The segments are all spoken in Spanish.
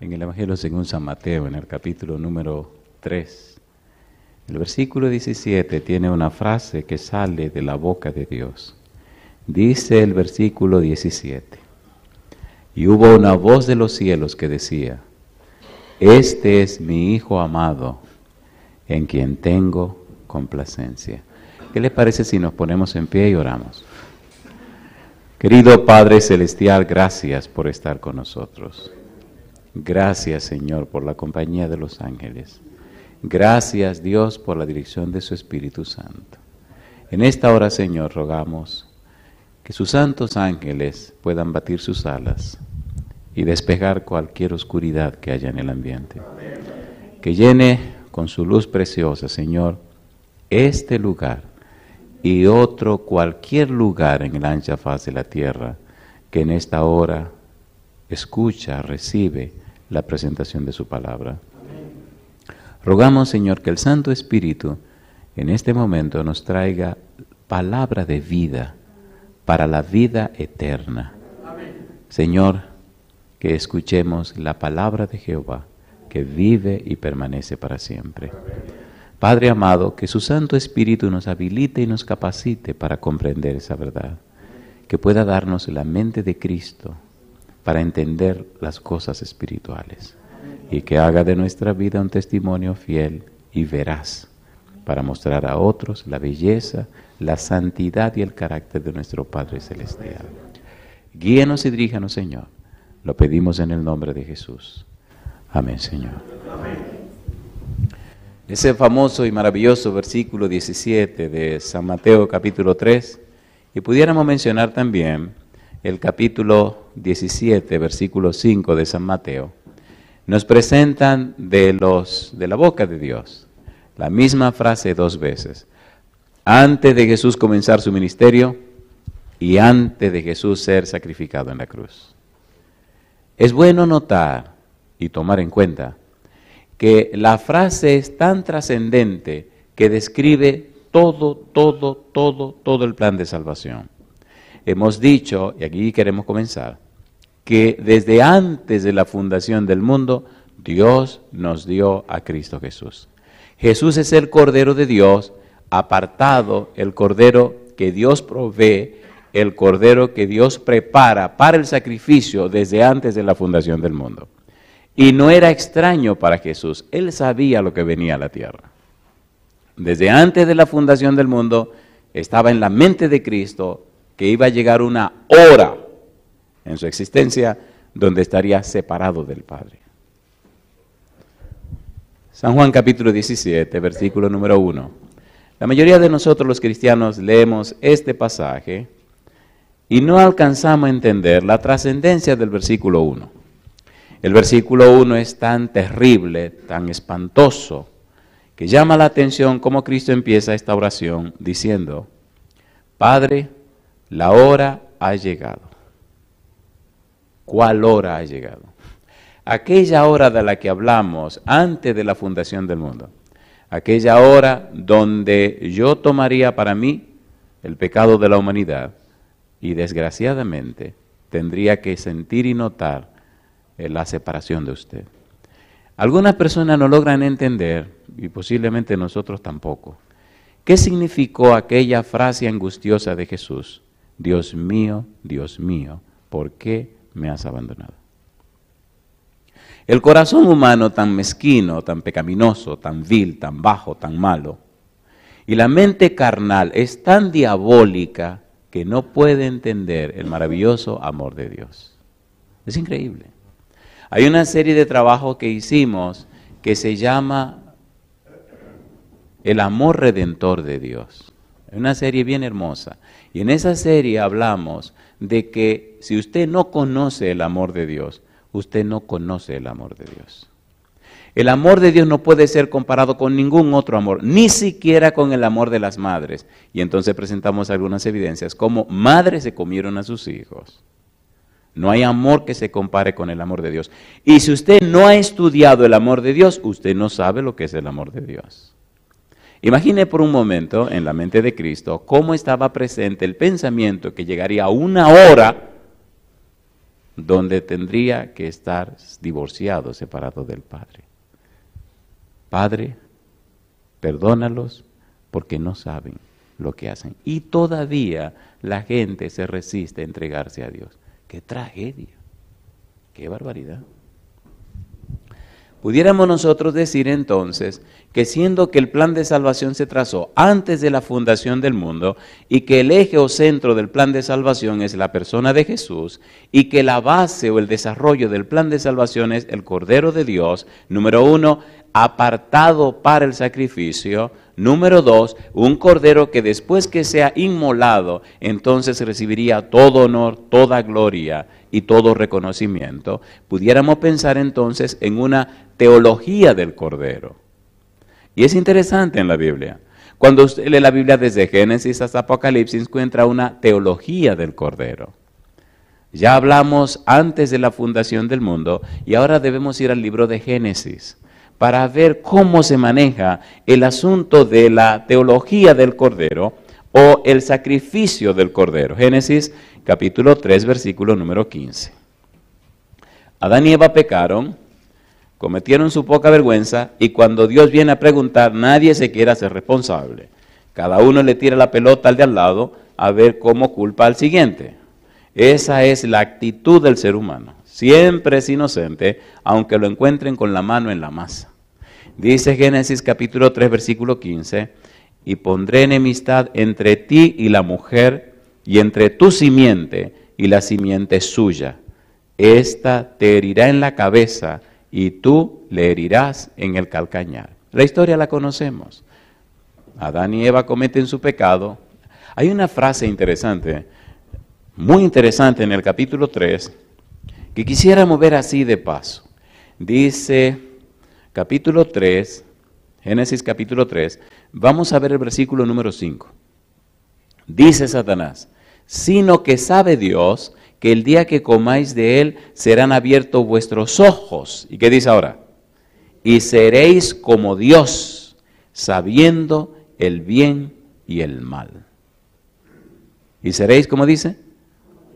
En el Evangelio según San Mateo, en el capítulo número 3, el versículo 17 tiene una frase que sale de la boca de Dios. Dice el versículo 17: y hubo una voz de los cielos que decía: este es mi Hijo amado, en quien tengo complacencia. ¿Qué les parece si nos ponemos en pie y oramos? Querido Padre Celestial, gracias por estar con nosotros. Gracias, Señor, por la compañía de los ángeles. Gracias, Dios, por la dirección de su Espíritu Santo. En esta hora, Señor, rogamos que sus santos ángeles puedan batir sus alas y despejar cualquier oscuridad que haya en el ambiente. Que llene con su luz preciosa, Señor, este lugar y otro cualquier lugar en la ancha faz de la tierra que en esta hora escucha, recibe la presentación de su palabra. Rogamos, Señor, que el Santo Espíritu en este momento nos traiga palabra de vida para la vida eterna. Señor, que escuchemos la palabra de Jehová, que vive y permanece para siempre. Padre amado, que su Santo Espíritu nos habilite y nos capacite para comprender esa verdad, que pueda darnos la mente de Cristo para entender las cosas espirituales y que haga de nuestra vida un testimonio fiel y veraz para mostrar a otros la belleza, la santidad y el carácter de nuestro Padre Celestial. Guíenos y diríjanos, Señor. Lo pedimos en el nombre de Jesús. Amén, Señor. Amén. Ese famoso y maravilloso versículo 17 de San Mateo capítulo 3, y pudiéramos mencionar también el capítulo 17, versículo 5 de San Mateo, nos presentan de la boca de Dios la misma frase dos veces, antes de Jesús comenzar su ministerio y antes de Jesús ser sacrificado en la cruz. Es bueno notar y tomar en cuenta que la frase es tan trascendente que describe todo el plan de salvación. Hemos dicho, y aquí queremos comenzar, que desde antes de la fundación del mundo, Dios nos dio a Cristo Jesús. Jesús es el Cordero de Dios, apartado, el Cordero que Dios provee, el Cordero que Dios prepara para el sacrificio desde antes de la fundación del mundo. Y no era extraño para Jesús, Él sabía lo que venía a la tierra. Desde antes de la fundación del mundo, estaba en la mente de Cristo que iba a llegar una hora en su existencia donde estaría separado del Padre. San Juan capítulo 17, versículo número 1. La mayoría de nosotros los cristianos leemos este pasaje y no alcanzamos a entender la trascendencia del versículo 1. El versículo 1 es tan terrible, tan espantoso, que llama la atención cómo Cristo empieza esta oración diciendo: Padre, la hora ha llegado. ¿Cuál hora ha llegado? Aquella hora de la que hablamos antes de la fundación del mundo. Aquella hora donde yo tomaría para mí el pecado de la humanidad y desgraciadamente tendría que sentir y notar la separación de usted. Algunas personas no logran entender, y posiblemente nosotros tampoco, ¿qué significó aquella frase angustiosa de Jesús? Dios mío, ¿por qué me has abandonado? El corazón humano tan mezquino, tan pecaminoso, tan vil, tan bajo, tan malo, y la mente carnal es tan diabólica que no puede entender el maravilloso amor de Dios. Es increíble. Hay una serie de trabajos que hicimos que se llama El amor redentor de Dios. Es una serie bien hermosa. Y en esa serie hablamos de que si usted no conoce el amor de Dios, usted no conoce el amor de Dios. El amor de Dios no puede ser comparado con ningún otro amor, ni siquiera con el amor de las madres. Y entonces presentamos algunas evidencias, como madres se comieron a sus hijos. No hay amor que se compare con el amor de Dios. Y si usted no ha estudiado el amor de Dios, usted no sabe lo que es el amor de Dios. Imagine por un momento en la mente de Cristo cómo estaba presente el pensamiento que llegaría a una hora donde tendría que estar divorciado, separado del Padre. Padre, perdónalos porque no saben lo que hacen. Y todavía la gente se resiste a entregarse a Dios. ¡Qué tragedia! ¡Qué barbaridad! Pudiéramos nosotros decir entonces que siendo que el plan de salvación se trazó antes de la fundación del mundo y que el eje o centro del plan de salvación es la persona de Jesús y que la base o el desarrollo del plan de salvación es el Cordero de Dios, número 1, apartado para el sacrificio, número 2, un cordero que después que sea inmolado, entonces recibiría todo honor, toda gloria y todo reconocimiento. Pudiéramos pensar entonces en una teología del cordero. Y es interesante en la Biblia. Cuando usted lee la Biblia desde Génesis hasta Apocalipsis, encuentra una teología del cordero. Ya hablamos antes de la fundación del mundo y ahora debemos ir al libro de Génesis para ver cómo se maneja el asunto de la teología del Cordero o el sacrificio del Cordero. Génesis capítulo 3, versículo número 15. Adán y Eva pecaron, cometieron su poca vergüenza y cuando Dios viene a preguntar, nadie se quiere hacer responsable. Cada uno le tira la pelota al de al lado a ver cómo culpa al siguiente. Esa es la actitud del ser humano. Siempre es inocente, aunque lo encuentren con la mano en la masa. Dice Génesis capítulo 3, versículo 15, y pondré enemistad entre ti y la mujer, y entre tu simiente y la simiente suya. Esta te herirá en la cabeza, y tú le herirás en el calcañar. La historia la conocemos. Adán y Eva cometen su pecado. Hay una frase interesante, muy interesante en el capítulo 3, que quisiéramos ver así de paso. Dice, capítulo 3, Génesis capítulo 3, vamos a ver el versículo número 5. Dice Satanás, sino que sabe Dios que el día que comáis de él serán abiertos vuestros ojos. ¿Y qué dice ahora? Y seréis como Dios, sabiendo el bien y el mal. ¿Y seréis como dice?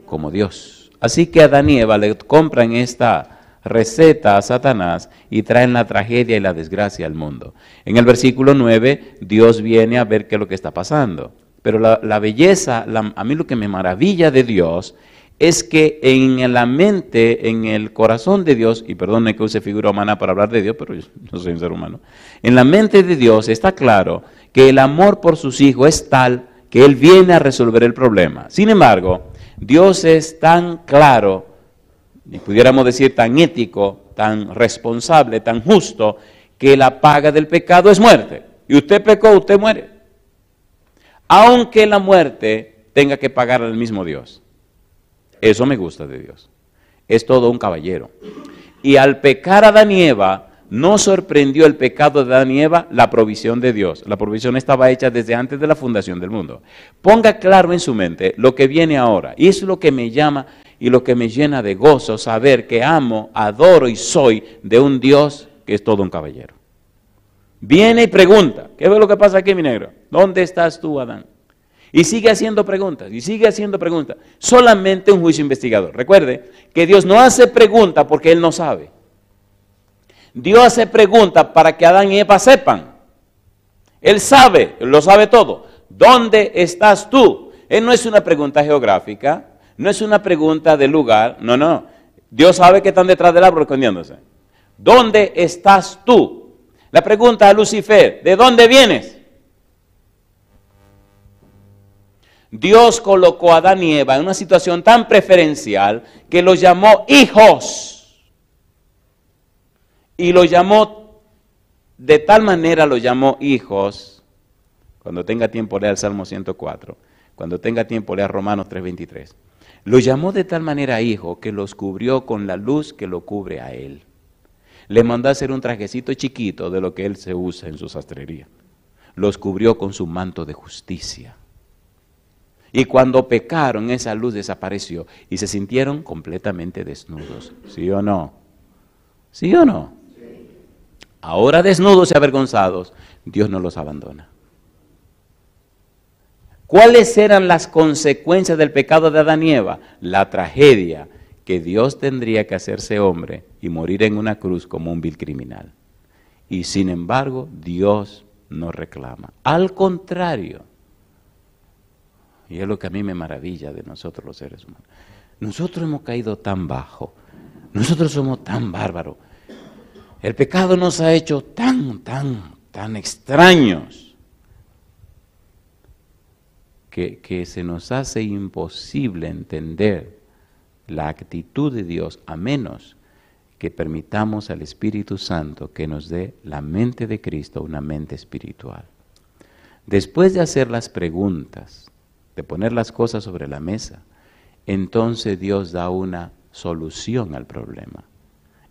Como Dios. Así que Adán y Eva le compran esta receta a Satanás y traen la tragedia y la desgracia al mundo. En el versículo 9, Dios viene a ver qué es lo que está pasando. Pero la belleza, a mí lo que me maravilla de Dios es que en la mente, en el corazón de Dios, y perdone que use figura humana para hablar de Dios, pero yo no soy un ser humano, en la mente de Dios está claro que el amor por sus hijos es tal que Él viene a resolver el problema. Sin embargo, Dios es tan claro, y pudiéramos decir tan ético, tan responsable, tan justo, que la paga del pecado es muerte. Y usted pecó, usted muere. Aunque la muerte tenga que pagar al mismo Dios. Eso me gusta de Dios. Es todo un caballero. Y al pecar Adán y Eva, no sorprendió el pecado de Adán y Eva la provisión de Dios. La provisión estaba hecha desde antes de la fundación del mundo. Ponga claro en su mente lo que viene ahora. Y es lo que me llama y lo que me llena de gozo, saber que amo, adoro y soy de un Dios que es todo un caballero. Viene y pregunta, ¿qué es lo que pasa aquí, mi negro? ¿Dónde estás tú, Adán? Y sigue haciendo preguntas, y sigue haciendo preguntas. Solamente un juicio investigador. Recuerde que Dios no hace preguntas porque Él no sabe. Dios hace preguntas para que Adán y Eva sepan. Él sabe, Él lo sabe todo. ¿Dónde estás tú? Él no es una pregunta geográfica, no es una pregunta de lugar, no. Dios sabe que están detrás del árbol escondiéndose. ¿Dónde estás tú? La pregunta a Lucifer, ¿de dónde vienes? Dios colocó a Adán y Eva en una situación tan preferencial que los llamó hijos. Y los llamó, de tal manera los llamó hijos. Cuando tenga tiempo lea el Salmo 104. Cuando tenga tiempo lea Romanos 3:23. Los llamó de tal manera hijo que los cubrió con la luz que lo cubre a él. Le mandó a hacer un trajecito chiquito de lo que él se usa en su sastrería. Los cubrió con su manto de justicia. Y cuando pecaron, esa luz desapareció y se sintieron completamente desnudos. ¿Sí o no? ¿Sí o no? Sí. Ahora desnudos y avergonzados, Dios no los abandona. ¿Cuáles eran las consecuencias del pecado de Adán y Eva? La tragedia que Dios tendría que hacerse hombre y morir en una cruz como un vil criminal. Y sin embargo, Dios no reclama. Al contrario, y es lo que a mí me maravilla de nosotros los seres humanos, nosotros hemos caído tan bajo, nosotros somos tan bárbaros, el pecado nos ha hecho tan extraños, que se nos hace imposible entender la actitud de Dios, a menos que permitamos al Espíritu Santo que nos dé la mente de Cristo, una mente espiritual. Después de hacer las preguntas, de poner las cosas sobre la mesa, entonces Dios da una solución al problema.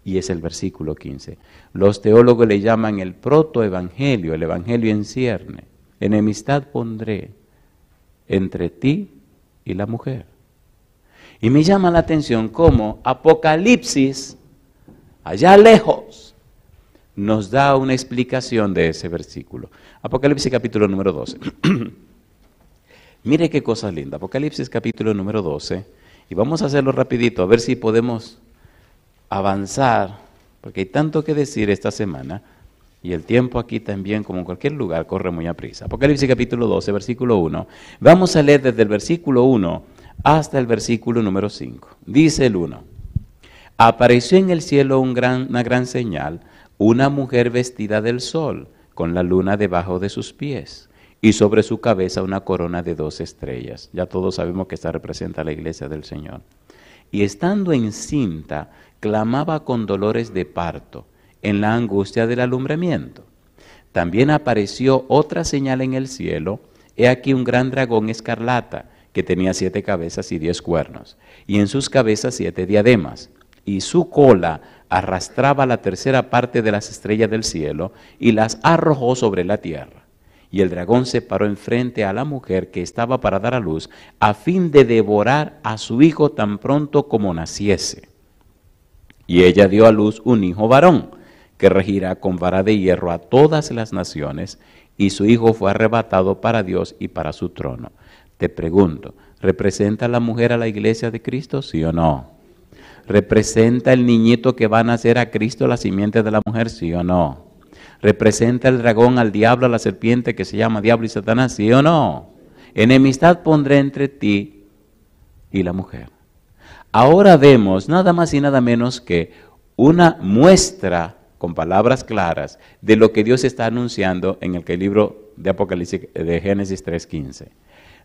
Y es el versículo 15. Los teólogos le llaman el protoevangelio, el evangelio en cierne. Enemistad pondré entre ti y la mujer. Y me llama la atención cómo Apocalipsis, allá lejos, nos da una explicación de ese versículo. Apocalipsis capítulo número 12. Mire qué cosa linda. Apocalipsis capítulo número 12. Y vamos a hacerlo rapidito, a ver si podemos avanzar, porque hay tanto que decir esta semana, y el tiempo aquí también, como en cualquier lugar, corre muy aprisa. Apocalipsis capítulo 12, versículo 1. Vamos a leer desde el versículo 1 hasta el versículo número 5. Dice el 1. Apareció en el cielo una gran señal, una mujer vestida del sol, con la luna debajo de sus pies, y sobre su cabeza una corona de 12 estrellas. Ya todos sabemos que esta representa a la iglesia del Señor. Y estando encinta, clamaba con dolores de parto, en la angustia del alumbramiento. También apareció otra señal en el cielo, he aquí un gran dragón escarlata, que tenía 7 cabezas y 10 cuernos, y en sus cabezas 7 diademas, y su cola arrastraba la tercera parte de las estrellas del cielo, y las arrojó sobre la tierra. Y el dragón se paró enfrente a la mujer que estaba para dar a luz, a fin de devorar a su hijo tan pronto como naciese. Y ella dio a luz un hijo varón, que regirá con vara de hierro a todas las naciones, y su hijo fue arrebatado para Dios y para su trono. Te pregunto, ¿representa la mujer a la iglesia de Cristo, sí o no? ¿Representa el niñito que va a nacer a Cristo, la simiente de la mujer, sí o no? ¿Representa el dragón al diablo, a la serpiente que se llama diablo y Satanás, sí o no? Enemistad pondré entre ti y la mujer. Ahora vemos nada más y nada menos que una muestra con palabras claras de lo que Dios está anunciando en el libro de Apocalipsis de Génesis 3:15.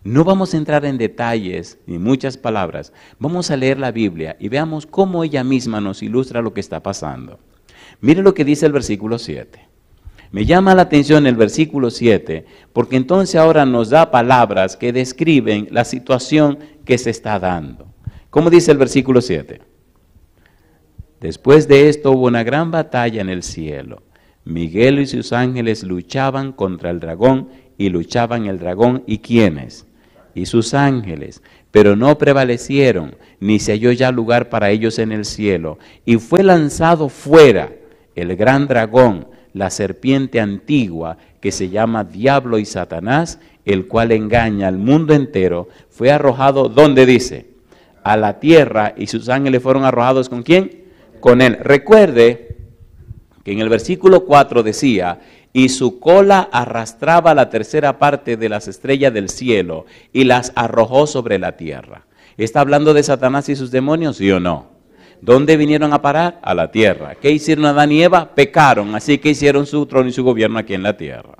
No vamos a entrar en detalles ni muchas palabras, vamos a leer la Biblia y veamos cómo ella misma nos ilustra lo que está pasando. Mire lo que dice el versículo 7. Me llama la atención el versículo 7, porque entonces ahora nos da palabras que describen la situación que se está dando. ¿Cómo dice el versículo 7? Después de esto hubo una gran batalla en el cielo. Miguel y sus ángeles luchaban contra el dragón, y luchaban el dragón, ¿y quiénes? Y sus ángeles, pero no prevalecieron, ni se halló ya lugar para ellos en el cielo. Y fue lanzado fuera el gran dragón, la serpiente antigua, que se llama Diablo y Satanás, el cual engaña al mundo entero. Fue arrojado, ¿dónde dice? A la tierra, y sus ángeles fueron arrojados, ¿con quién? Con él. Recuerde que en el versículo 4 decía, y su cola arrastraba la tercera parte de las estrellas del cielo, y las arrojó sobre la tierra. ¿Está hablando de Satanás y sus demonios, sí o no? ¿Dónde vinieron a parar? A la tierra. ¿Qué hicieron Adán y Eva? Pecaron, así que hicieron su trono y su gobierno aquí en la tierra.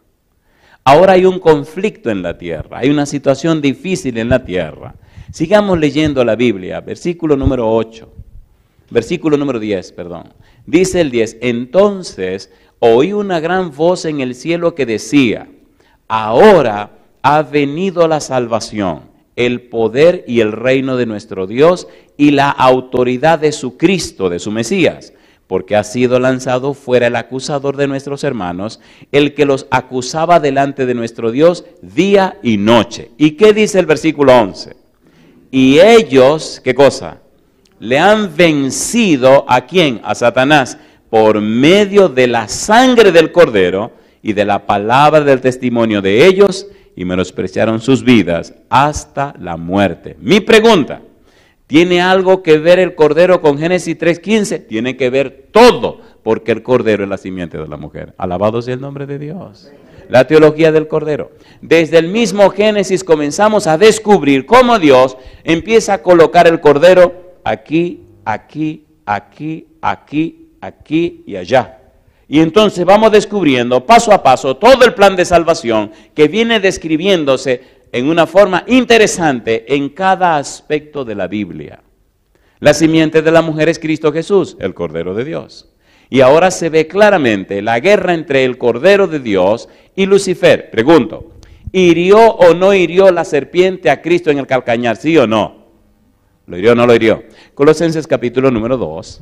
Ahora hay un conflicto en la tierra, hay una situación difícil en la tierra. Sigamos leyendo la Biblia, versículo número 10, perdón. Dice el 10, entonces oí una gran voz en el cielo que decía, ahora ha venido la salvación, el poder y el reino de nuestro Dios y la autoridad de su Cristo, de su Mesías, porque ha sido lanzado fuera el acusador de nuestros hermanos, el que los acusaba delante de nuestro Dios día y noche. ¿Y qué dice el versículo 11? Y ellos, ¿qué cosa? Le han vencido, ¿a quién? A Satanás, por medio de la sangre del Cordero y de la palabra del testimonio de ellos, y menospreciaron sus vidas hasta la muerte. Mi pregunta, ¿Tiene algo que ver el Cordero con Génesis 3:15? Tiene que ver todo, porque el Cordero es la simiente de la mujer. Alabado sea el nombre de Dios. La teología del Cordero. Desde el mismo Génesis comenzamos a descubrir cómo Dios empieza a colocar el Cordero aquí, aquí, aquí, aquí, aquí y allá. Y entonces vamos descubriendo paso a paso todo el plan de salvación que viene describiéndose en una forma interesante en cada aspecto de la Biblia. La simiente de la mujer es Cristo Jesús, el Cordero de Dios. Y ahora se ve claramente la guerra entre el Cordero de Dios y Lucifer. Pregunto, ¿hirió o no hirió la serpiente a Cristo en el calcañar? ¿Sí o no? ¿Lo hirió o no lo hirió? Colosenses capítulo número 2.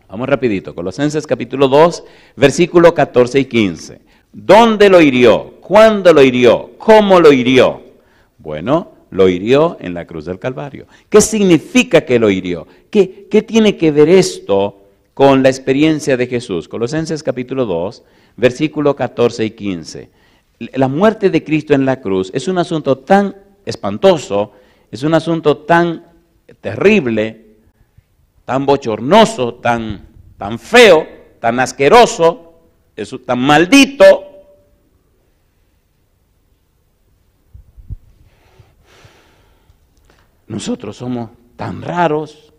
Vamos rapidito. Colosenses capítulo 2, versículo 14 y 15. ¿Dónde lo hirió? ¿Cuándo lo hirió? ¿Cómo lo hirió? Bueno, lo hirió en la cruz del Calvario. ¿Qué significa que lo hirió? ¿Qué tiene que ver esto con la experiencia de Jesús? Colosenses capítulo 2, versículo 14 y 15. La muerte de Cristo en la cruz es un asunto tan espantoso, es un asunto tan terrible, tan bochornoso, tan feo, tan asqueroso, tan maldito. Nosotros somos tan raros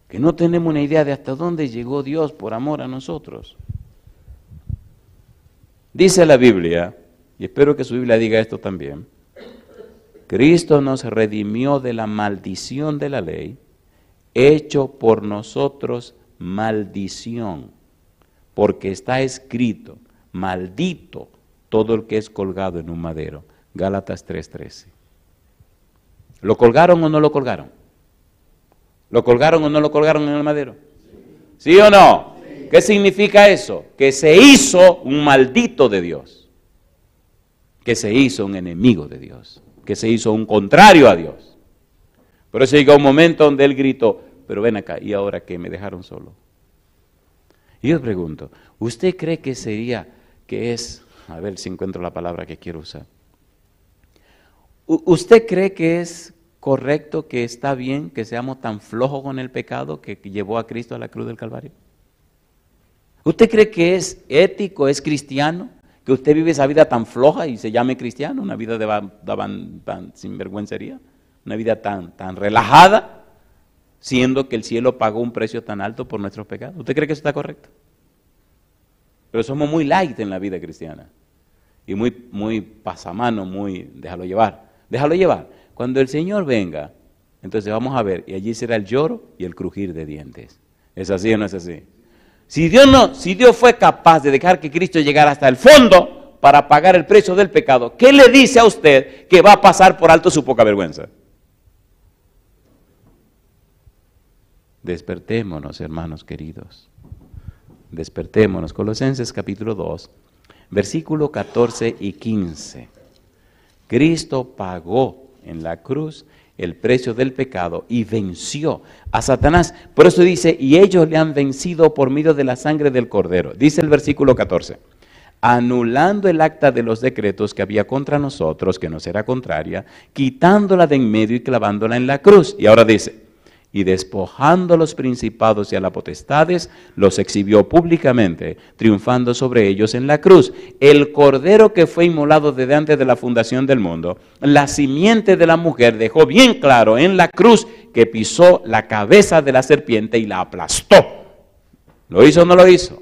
que no tenemos una idea de hasta dónde llegó Dios por amor a nosotros. Dice la Biblia, y espero que su Biblia diga esto también, Cristo nos redimió de la maldición de la ley, hecho por nosotros maldición, porque está escrito, maldito todo el que es colgado en un madero. Gálatas 3:13. ¿Lo colgaron o no lo colgaron? ¿Lo colgaron o no lo colgaron en el madero? ¿Sí o no? Sí. ¿Qué significa eso? Que se hizo un maldito de Dios, que se hizo un enemigo de Dios, que se hizo un contrario a Dios. Por eso llegó un momento donde él gritó, pero ven acá, ¿y ahora qué? Me dejaron solo. Y yo pregunto, ¿usted cree que sería, que es, a ver si encuentro la palabra que quiero usar, ¿usted cree que es correcto, que está bien que seamos tan flojos con el pecado que llevó a Cristo a la cruz del Calvario? ¿Usted cree que es ético, es cristiano, que usted vive esa vida tan floja y se llame cristiano, una vida tan sinvergüencería, una vida tan relajada, siendo que el cielo pagó un precio tan alto por nuestros pecados? ¿Usted cree que eso está correcto? Pero somos muy light en la vida cristiana y muy pasamano, muy déjalo llevar. Déjalo llevar. Cuando el Señor venga, entonces vamos a ver, y allí será el lloro y el crujir de dientes. ¿Es así o no es así? Si Dios fue capaz de dejar que Cristo llegara hasta el fondo para pagar el precio del pecado, ¿qué le dice a usted que va a pasar por alto su poca vergüenza? Despertémonos, hermanos queridos. Despertémonos. Colosenses capítulo 2, versículo 14 y 15. Cristo pagó en la cruz el precio del pecado y venció a Satanás. Por eso dice, y ellos le han vencido por medio de la sangre del Cordero. Dice el versículo 14, anulando el acta de los decretos que había contra nosotros, que nos era contraria, quitándola de en medio y clavándola en la cruz. Y ahora dice, y despojando a los principados y a las potestades, los exhibió públicamente, triunfando sobre ellos en la cruz. El Cordero que fue inmolado desde antes de la fundación del mundo, la simiente de la mujer, dejó bien claro en la cruz que pisó la cabeza de la serpiente y la aplastó. ¿Lo hizo o no lo hizo?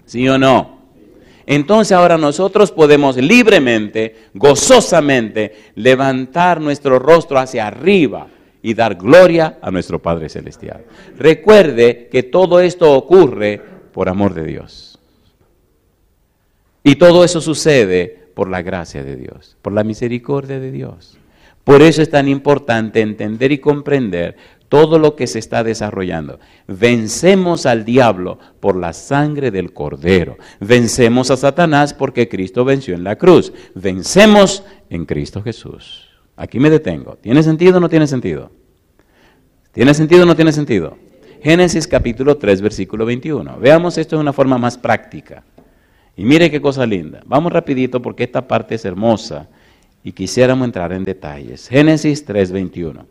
¿Sí o no? Entonces ahora nosotros podemos libremente, gozosamente, levantar nuestro rostro hacia arriba y dar gloria a nuestro Padre Celestial. Recuerde que todo esto ocurre por amor de Dios. Y todo eso sucede por la gracia de Dios, por la misericordia de Dios. Por eso es tan importante entender y comprender todo lo que se está desarrollando. Vencemos al diablo por la sangre del Cordero. Vencemos a Satanás porque Cristo venció en la cruz. Vencemos en Cristo Jesús. Aquí me detengo. ¿Tiene sentido o no tiene sentido? ¿Tiene sentido o no tiene sentido? Génesis capítulo 3, versículo 21. Veamos esto de una forma más práctica. Y mire qué cosa linda. Vamos rapidito porque esta parte es hermosa y quisiéramos entrar en detalles. Génesis 3, 21.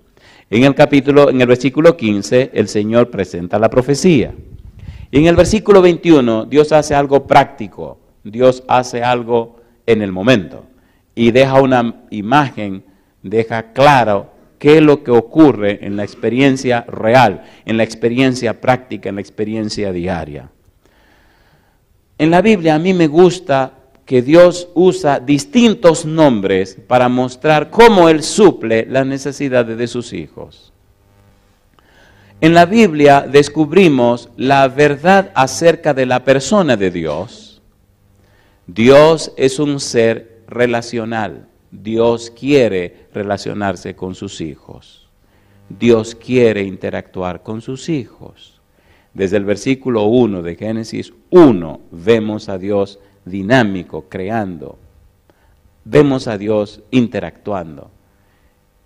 En el versículo 15, el Señor presenta la profecía. Y en el versículo 21, Dios hace algo práctico, Dios hace algo en el momento y deja una imagen, deja claro qué es lo que ocurre en la experiencia real, en la experiencia práctica, en la experiencia diaria. En la Biblia a mí me gusta que Dios usa distintos nombres para mostrar cómo Él suple las necesidades de sus hijos. En la Biblia descubrimos la verdad acerca de la persona de Dios. Dios es un ser relacional. Dios quiere relacionarse con sus hijos. Dios quiere interactuar con sus hijos. Desde el versículo 1 de Génesis 1 vemos a Dios dinámico, creando. Vemos a Dios interactuando.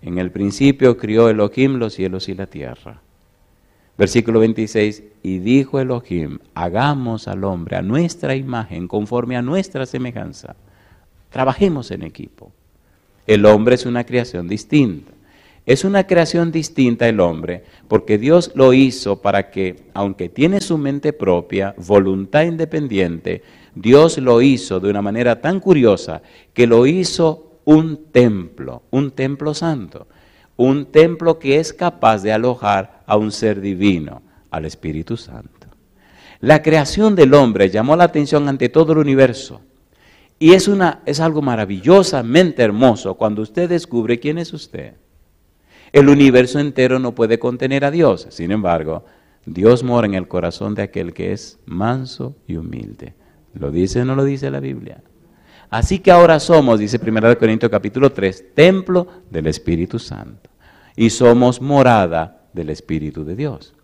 En el principio crió Elohim los cielos y la tierra. Versículo 26, y dijo Elohim, hagamos al hombre a nuestra imagen, conforme a nuestra semejanza. Trabajemos en equipo. El hombre es una creación distinta. Es una creación distinta el hombre, porque Dios lo hizo para que, aunque tiene su mente propia, voluntad independiente, Dios lo hizo de una manera tan curiosa que lo hizo un templo santo. Un templo que es capaz de alojar a un ser divino, al Espíritu Santo. La creación del hombre llamó la atención ante todo el universo. Y es algo maravillosamente hermoso cuando usted descubre quién es usted. El universo entero no puede contener a Dios. Sin embargo, Dios mora en el corazón de aquel que es manso y humilde. ¿Lo dice o no lo dice la Biblia? Así que ahora somos, dice 1 Corintios capítulo 3, templo del Espíritu Santo. Y somos morada del Espíritu de Dios.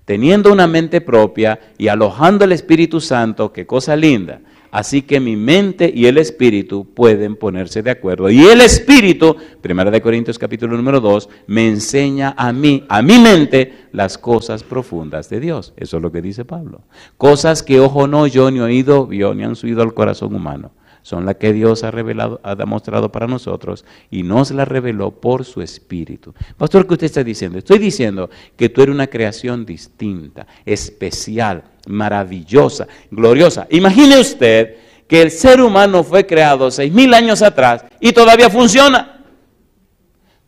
Teniendo una mente propia y alojando el Espíritu Santo, qué cosa linda. Así que mi mente y el Espíritu pueden ponerse de acuerdo. Y el Espíritu, 1 Corintios capítulo número 2, me enseña a mí, a mi mente, las cosas profundas de Dios. Eso es lo que dice Pablo. Cosas que ojo no oyó, ni oído vio, ni han subido al corazón humano. Son las que Dios ha revelado, ha demostrado para nosotros y nos las reveló por su Espíritu. Pastor, ¿qué usted está diciendo? Estoy diciendo que tú eres una creación distinta, especial, maravillosa, gloriosa. Imagine usted que el ser humano fue creado 6,000 años atrás y todavía funciona.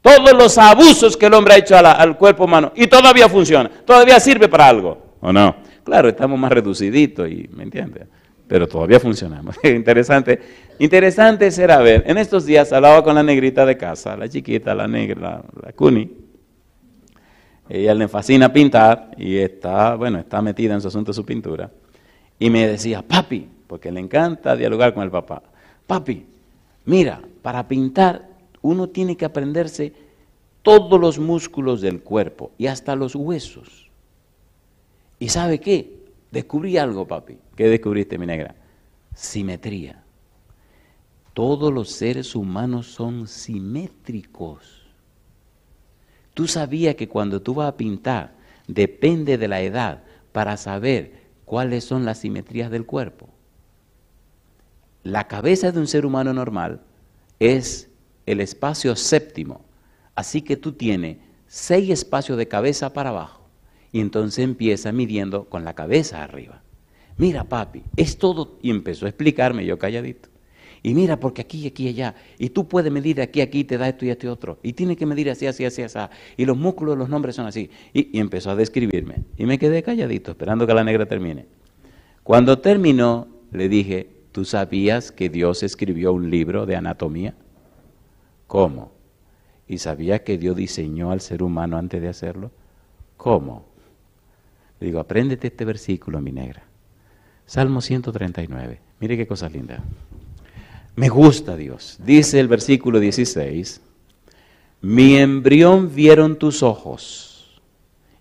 Todos los abusos que el hombre ha hecho al cuerpo humano y todavía funciona, todavía sirve para algo, ¿o no? Claro, estamos más reduciditos y, ¿me entiendes? Pero todavía funcionamos. Interesante será ver. En estos días hablaba con la negrita de casa, la chiquita, la negra, la Cuni. Ella le fascina pintar y está metida en su asunto de su pintura. Y me decía, papi, porque le encanta dialogar con el papá. Papi, mira, para pintar uno tiene que aprenderse todos los músculos del cuerpo y hasta los huesos. ¿Y sabe qué? Descubrí algo, papi. ¿Qué descubriste, mi negra? Simetría. Todos los seres humanos son simétricos. ¿Tú sabías que cuando tú vas a pintar, depende de la edad para saber cuáles son las simetrías del cuerpo? La cabeza de un ser humano normal es el espacio séptimo. Así que tú tienes 6 espacios de cabeza para abajo. Y entonces empieza midiendo con la cabeza arriba. Mira, papi, es todo. Y empezó a explicarme, yo calladito. Y mira, porque aquí, aquí, allá. Y tú puedes medir de aquí a aquí, te da esto y esto y otro. Y tienes que medir así, así, así, así. Y los músculos, los nombres son así. Y empezó a describirme. Y me quedé calladito, esperando que la negra termine. Cuando terminó, le dije, ¿tú sabías que Dios escribió un libro de anatomía? ¿Cómo? ¿Y sabías que Dios diseñó al ser humano antes de hacerlo? ¿Cómo? Le digo, apréndete este versículo, mi negra. Salmo 139. Mire qué cosa linda. Me gusta Dios. Dice el versículo 16, mi embrión vieron tus ojos.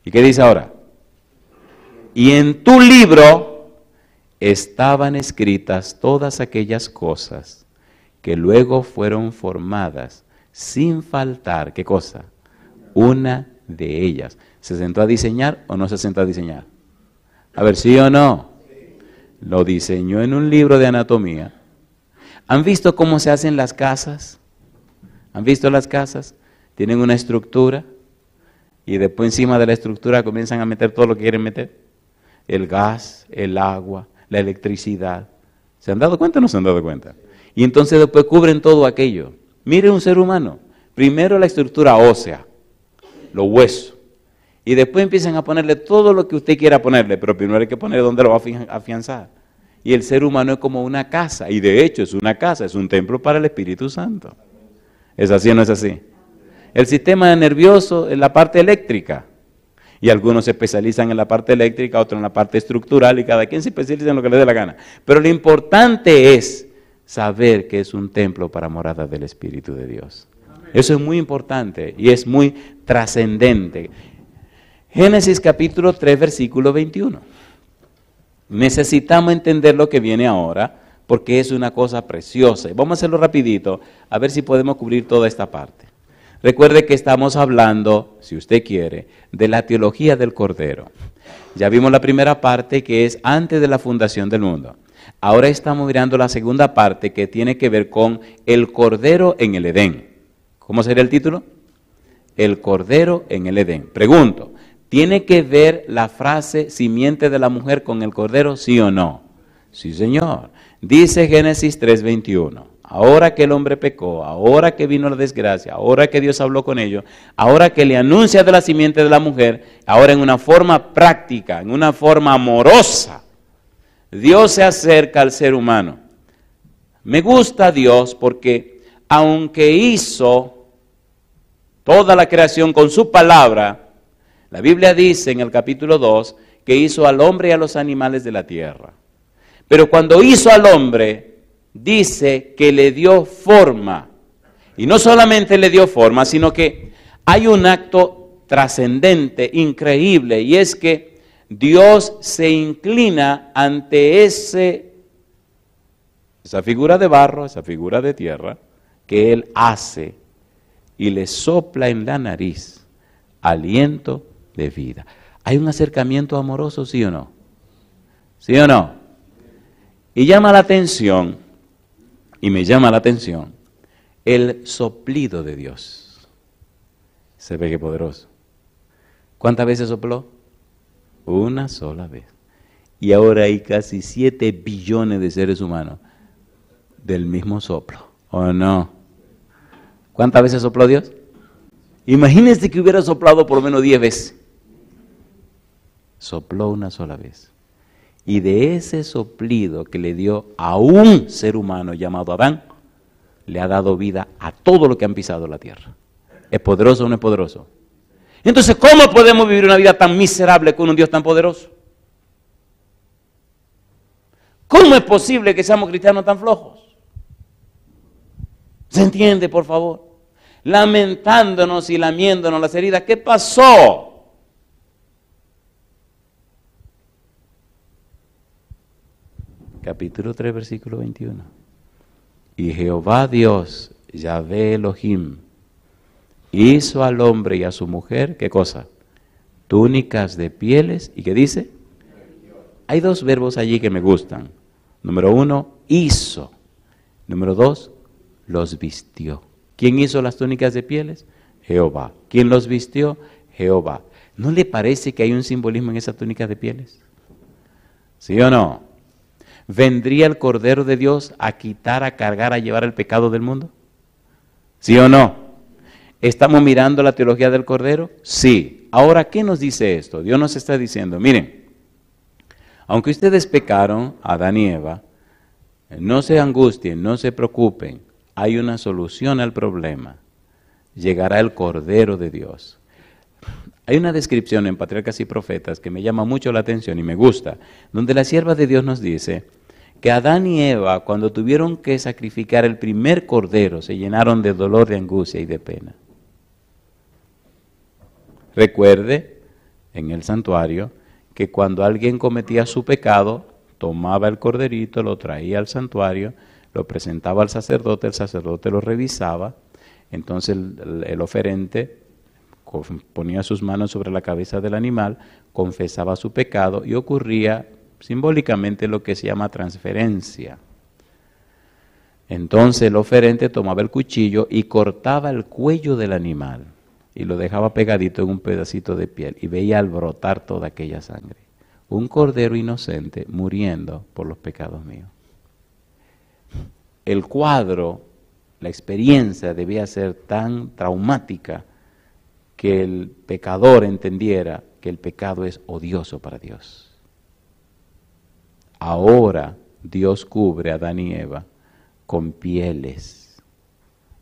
¿Y qué dice ahora? Y en tu libro estaban escritas todas aquellas cosas que luego fueron formadas sin faltar, ¿qué cosa? Una de ellas. ¿Se sentó a diseñar o no se sentó a diseñar? A ver, ¿sí o no? Lo diseñó en un libro de anatomía. ¿Han visto cómo se hacen las casas? ¿Han visto las casas? Tienen una estructura. y después encima de la estructura comienzan a meter todo lo que quieren meter. El gas, el agua, la electricidad. ¿Se han dado cuenta o no se han dado cuenta? Y entonces después cubren todo aquello. Mire un ser humano. Primero la estructura ósea, los huesos. Y después empiezan a ponerle todo lo que usted quiera ponerle, pero primero hay que poner dónde lo va a afianzar. Y el ser humano es como una casa, y de hecho es una casa, es un templo para el Espíritu Santo. ¿Es así o no es así? El sistema nervioso es la parte eléctrica. Y algunos se especializan en la parte eléctrica, otros en la parte estructural, y cada quien se especializa en lo que le dé la gana. Pero lo importante es saber que es un templo para morada del Espíritu de Dios. Eso es muy importante y es muy trascendente. Génesis capítulo 3, versículo 21. Necesitamos entender lo que viene ahora, porque es una cosa preciosa. Vamos a hacerlo rapidito, a ver si podemos cubrir toda esta parte. Recuerde que estamos hablando, si usted quiere, de la teología del Cordero. Ya vimos la primera parte, que es antes de la fundación del mundo. Ahora estamos mirando la segunda parte, que tiene que ver con el Cordero en el Edén. ¿Cómo sería el título? El Cordero en el Edén. Pregunto, ¿tiene que ver la frase simiente de la mujer con el Cordero, sí o no? Sí, señor. Dice Génesis 3:21. Ahora que el hombre pecó, ahora que vino la desgracia, ahora que Dios habló con ellos, ahora que le anuncia de la simiente de la mujer, ahora en una forma práctica, en una forma amorosa, Dios se acerca al ser humano. Me gusta Dios porque aunque hizo toda la creación con su palabra, la Biblia dice en el capítulo 2 que hizo al hombre y a los animales de la tierra. Pero cuando hizo al hombre, dice que le dio forma. Y no solamente le dio forma, sino que hay un acto trascendente, increíble, y es que Dios se inclina ante esa figura de barro, esa figura de tierra, que Él hace y le sopla en la nariz aliento de vida. ¿Hay un acercamiento amoroso, sí o no? ¿Sí o no? Y llama la atención, y me llama la atención, el soplido de Dios. Se ve que poderoso. ¿Cuántas veces sopló? Una sola vez. Y ahora hay casi 7 billones de seres humanos del mismo soplo, ¿o no? ¿Cuántas veces sopló Dios? Imagínense que hubiera soplado por lo menos 10 veces. Sopló una sola vez. Y de ese soplido que le dio a un ser humano llamado Adán, le ha dado vida a todo lo que han pisado la tierra. ¿Es poderoso o no es poderoso? Entonces, ¿cómo podemos vivir una vida tan miserable con un Dios tan poderoso? ¿Cómo es posible que seamos cristianos tan flojos? ¿Se entiende, por favor? Lamentándonos y lamiéndonos las heridas. ¿Qué pasó? Capítulo 3, versículo 21. Y Jehová Dios, Yahvé Elohim, hizo al hombre y a su mujer, ¿qué cosa? Túnicas de pieles, ¿y qué dice? Hay 2 verbos allí que me gustan. Número 1, hizo. Número 2, los vistió. ¿Quién hizo las túnicas de pieles? Jehová. ¿Quién los vistió? Jehová. ¿No le parece que hay un simbolismo en esa túnica de pieles? ¿Sí o no? ¿Vendría el Cordero de Dios a quitar, a cargar, a llevar el pecado del mundo? ¿Sí o no? ¿Estamos mirando la teología del Cordero? Sí. Ahora, ¿qué nos dice esto? Dios nos está diciendo, miren, aunque ustedes pecaron, Adán y Eva, no se angustien, no se preocupen, hay una solución al problema. Llegará el Cordero de Dios. Hay una descripción en Patriarcas y Profetas que me llama mucho la atención y me gusta, donde la sierva de Dios nos dice que Adán y Eva, cuando tuvieron que sacrificar el primer cordero, se llenaron de dolor, de angustia y de pena. Recuerde, en el santuario, que cuando alguien cometía su pecado, tomaba el corderito, lo traía al santuario, lo presentaba al sacerdote, el sacerdote lo revisaba, entonces el oferente ponía sus manos sobre la cabeza del animal, confesaba su pecado y ocurría simbólicamente lo que se llama transferencia. Entonces el oferente tomaba el cuchillo y cortaba el cuello del animal. y lo dejaba pegadito en un pedacito de piel y veía al brotar toda aquella sangre. Un cordero inocente muriendo por los pecados míos. El cuadro, la experiencia debía ser tan traumática que el pecador entendiera que el pecado es odioso para Dios. Ahora Dios cubre a Adán y Eva con pieles,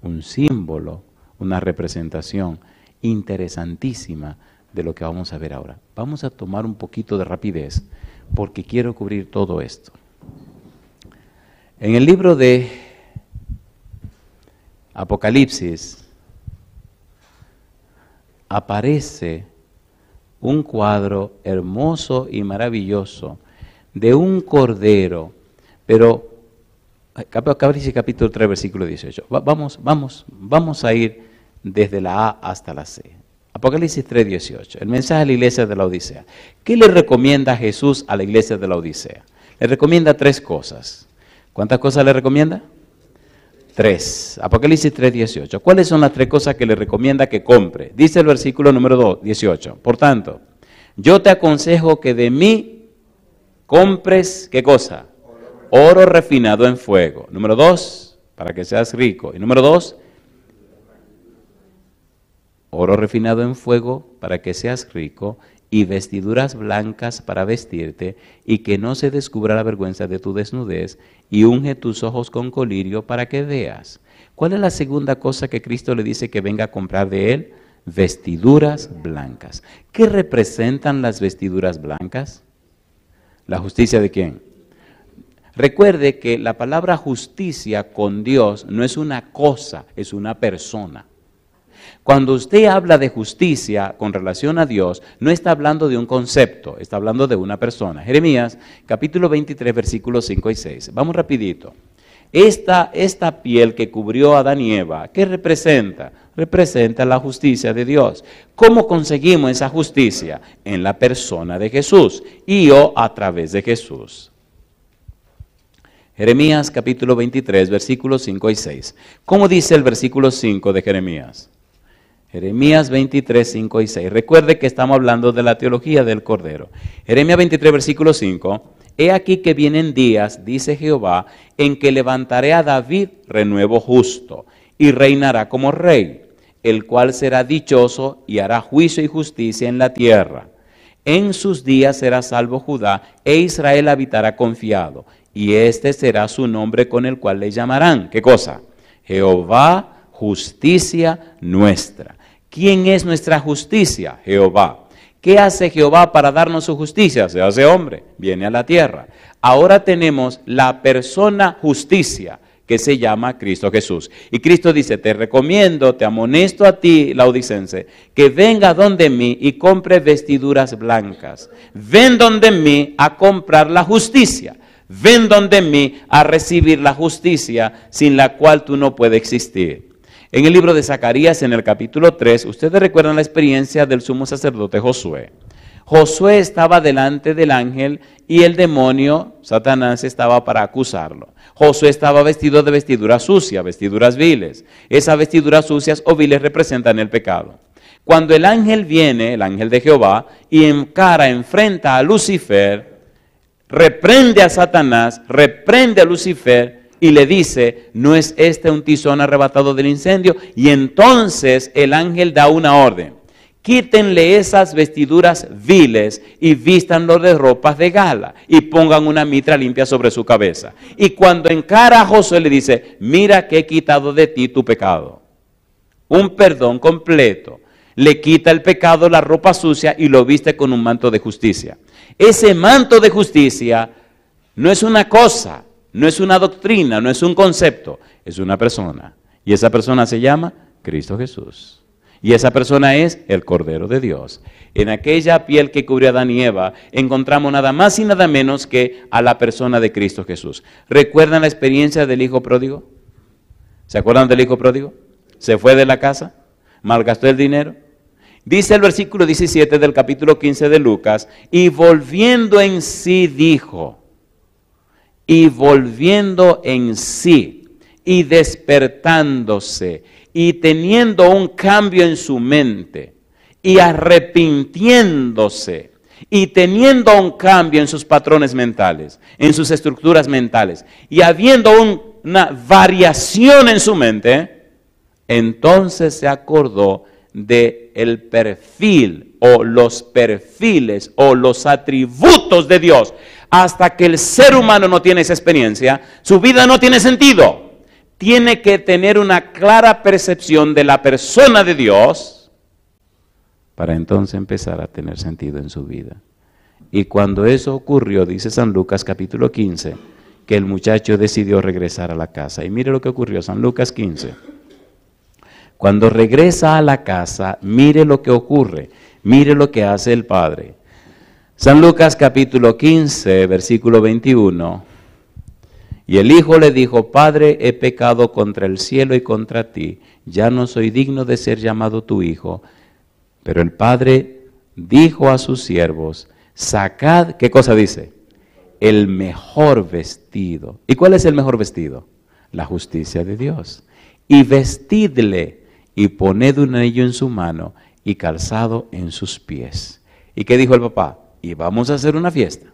un símbolo, una representación interesantísima de lo que vamos a ver ahora. Vamos a tomar un poquito de rapidez porque quiero cubrir todo esto. En el libro de Apocalipsis aparece un cuadro hermoso y maravilloso de un cordero, pero Apocalipsis capítulo 3, versículo 18. Vamos a ir desde la A hasta la C. Apocalipsis 3, 18. El mensaje a la iglesia de la Odisea. ¿Qué le recomienda Jesús a la iglesia de la Odisea? Le recomienda 3 cosas. ¿Cuántas cosas le recomienda? 3. Apocalipsis 3, 18. ¿Cuáles son las 3 cosas que le recomienda que compre? Dice el versículo número 18. Por tanto, yo te aconsejo que de mí compres, ¿qué cosa? Oro refinado en fuego. Número 2, para que seas rico. Y número 2, oro refinado en fuego para que seas rico y vestiduras blancas para vestirte y que no se descubra la vergüenza de tu desnudez y unge tus ojos con colirio para que veas. ¿Cuál es la segunda cosa que Cristo le dice que venga a comprar de él? Vestiduras blancas. ¿Qué representan las vestiduras blancas? ¿La justicia de quién? Recuerde que la palabra justicia con Dios no es una cosa, es una persona. Cuando usted habla de justicia con relación a Dios, no está hablando de un concepto, está hablando de una persona. Jeremías, capítulo 23, versículos 5 y 6. Vamos rapidito. Esta piel que cubrió a Adán y Eva, ¿qué representa? Representa la justicia de Dios. ¿Cómo conseguimos esa justicia? En la persona de Jesús y o a través de Jesús. Jeremías capítulo 23, versículos 5 y 6. ¿Cómo dice el versículo 5 de Jeremías? Jeremías 23, 5 y 6. Recuerde que estamos hablando de la teología del Cordero. Jeremías 23, versículo 5. He aquí que vienen días, dice Jehová, en que levantaré a David renuevo justo, y reinará como rey, el cual será dichoso y hará juicio y justicia en la tierra. En sus días será salvo Judá, e Israel habitará confiado, y este será su nombre con el cual le llamarán. ¿Qué cosa? Jehová, justicia nuestra. ¿Quién es nuestra justicia? Jehová. ¿Qué hace Jehová para darnos su justicia? Se hace hombre, viene a la tierra. Ahora tenemos la persona justicia, que se llama Cristo Jesús. Y Cristo dice, te recomiendo, te amonesto a ti, laodicense, que venga donde mí y compre vestiduras blancas. Ven donde mí a comprar la justicia. Ven donde mí a recibir la justicia sin la cual tú no puedes existir. En el libro de Zacarías, en el capítulo 3, ustedes recuerdan la experiencia del sumo sacerdote Josué. Josué estaba delante del ángel y el demonio, Satanás, estaba para acusarlo. Josué estaba vestido de vestiduras sucias, vestiduras viles. Esas vestiduras sucias o viles representan el pecado. Cuando el ángel viene, el ángel de Jehová, y enfrenta a Lucifer, reprende a Satanás, reprende a Lucifer, y le dice, ¿no es este un tizón arrebatado del incendio? Y entonces el ángel da una orden. Quítenle esas vestiduras viles y vístanlo de ropas de gala y pongan una mitra limpia sobre su cabeza. Y cuando encara a Josué le dice, mira que he quitado de ti tu pecado. Un perdón completo. Le quita el pecado, la ropa sucia y lo viste con un manto de justicia. Ese manto de justicia no es una cosa. No es una doctrina, no es un concepto, es una persona. Y esa persona se llama Cristo Jesús. Y esa persona es el Cordero de Dios. En aquella piel que cubrió a Adán y Eva, encontramos nada más y nada menos que a la persona de Cristo Jesús. ¿Recuerdan la experiencia del hijo pródigo? ¿Se acuerdan del hijo pródigo? Se fue de la casa, malgastó el dinero. Dice el versículo 17 del capítulo 15 de Lucas, y volviendo en sí dijo, y volviendo en sí, y despertándose, y teniendo un cambio en su mente y arrepintiéndose y teniendo un cambio en sus patrones mentales, en sus estructuras mentales y habiendo una variación en su mente, entonces se acordó de el perfil o los perfiles o los atributos de Dios. Hasta que el ser humano no tiene esa experiencia, su vida no tiene sentido. Tiene que tener una clara percepción de la persona de Dios para entonces empezar a tener sentido en su vida. Y cuando eso ocurrió, dice San Lucas capítulo 15, que el muchacho decidió regresar a la casa. Y mire lo que ocurrió, San Lucas 15. Cuando regresa a la casa, mire lo que ocurre, mire lo que hace el padre. San Lucas capítulo 15, versículo 21. Y el hijo le dijo: Padre, he pecado contra el cielo y contra ti, ya no soy digno de ser llamado tu hijo. Pero el padre dijo a sus siervos: sacad, ¿qué cosa dice? El mejor vestido. ¿Y cuál es el mejor vestido? La justicia de Dios. Y vestidle y poned un anillo en su mano y calzado en sus pies. ¿Y qué dijo el papá? Y vamos a hacer una fiesta.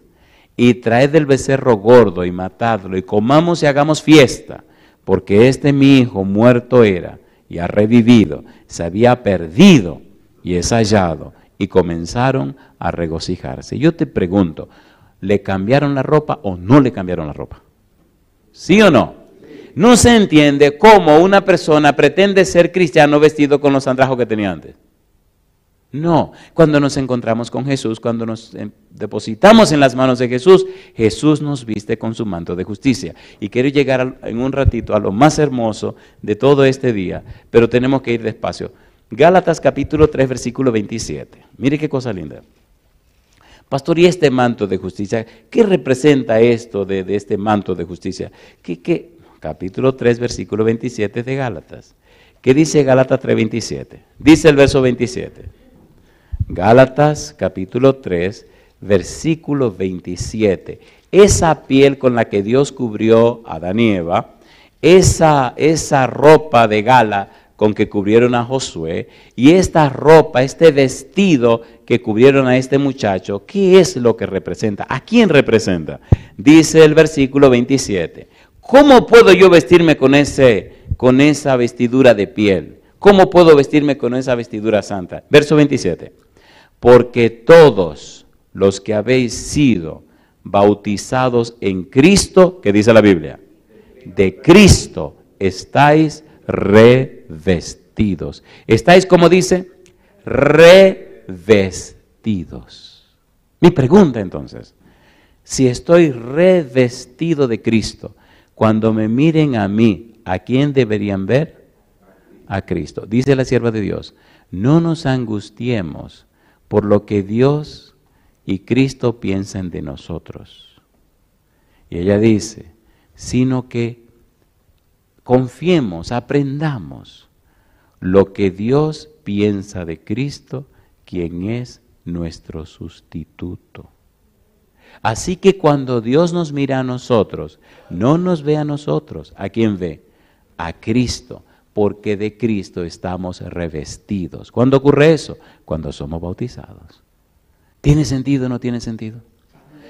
Y traed el becerro gordo y matadlo y comamos y hagamos fiesta, porque mi hijo muerto era y ha revivido, se había perdido y es hallado. Y comenzaron a regocijarse. Yo te pregunto, ¿le cambiaron la ropa o no le cambiaron la ropa? ¿Sí o no? No se entiende cómo una persona pretende ser cristiano vestido con los andrajos que tenía antes. No, cuando nos encontramos con Jesús, cuando nos depositamos en las manos de Jesús, Jesús nos viste con su manto de justicia. Y quiero llegar en un ratito a lo más hermoso de todo este día, pero tenemos que ir despacio. Gálatas capítulo 3, versículo 27. Mire qué cosa linda. Pastor, ¿y este manto de justicia? ¿Qué representa esto de este manto de justicia? Capítulo 3, versículo 27 de Gálatas. ¿Qué dice Gálatas 3, 27? Dice el verso 27. Gálatas capítulo 3, versículo 27. Esa piel con la que Dios cubrió a Adán y Eva, esa ropa de gala con que cubrieron a Josué, y esta ropa, este vestido que cubrieron a este muchacho, ¿qué es lo que representa? ¿A quién representa? Dice el versículo 27. ¿Cómo puedo yo vestirme con esa vestidura de piel? ¿Cómo puedo vestirme con esa vestidura santa? Verso 27. Porque todos los que habéis sido bautizados en Cristo, ¿qué dice la Biblia? De Cristo estáis revestidos. ¿Estáis, como dice? Revestidos. Mi pregunta entonces, si estoy revestido de Cristo, cuando me miren a mí, ¿a quién deberían ver? A Cristo. Dice la sierva de Dios, no nos angustiemos por lo que Dios y Cristo piensen de nosotros. Y ella dice, sino que confiemos, aprendamos lo que Dios piensa de Cristo, quien es nuestro sustituto. Así que cuando Dios nos mira a nosotros, no nos ve a nosotros. ¿A quién ve? A Cristo, porque de Cristo estamos revestidos. ¿Cuándo ocurre eso? Cuando somos bautizados. ¿Tiene sentido o no tiene sentido?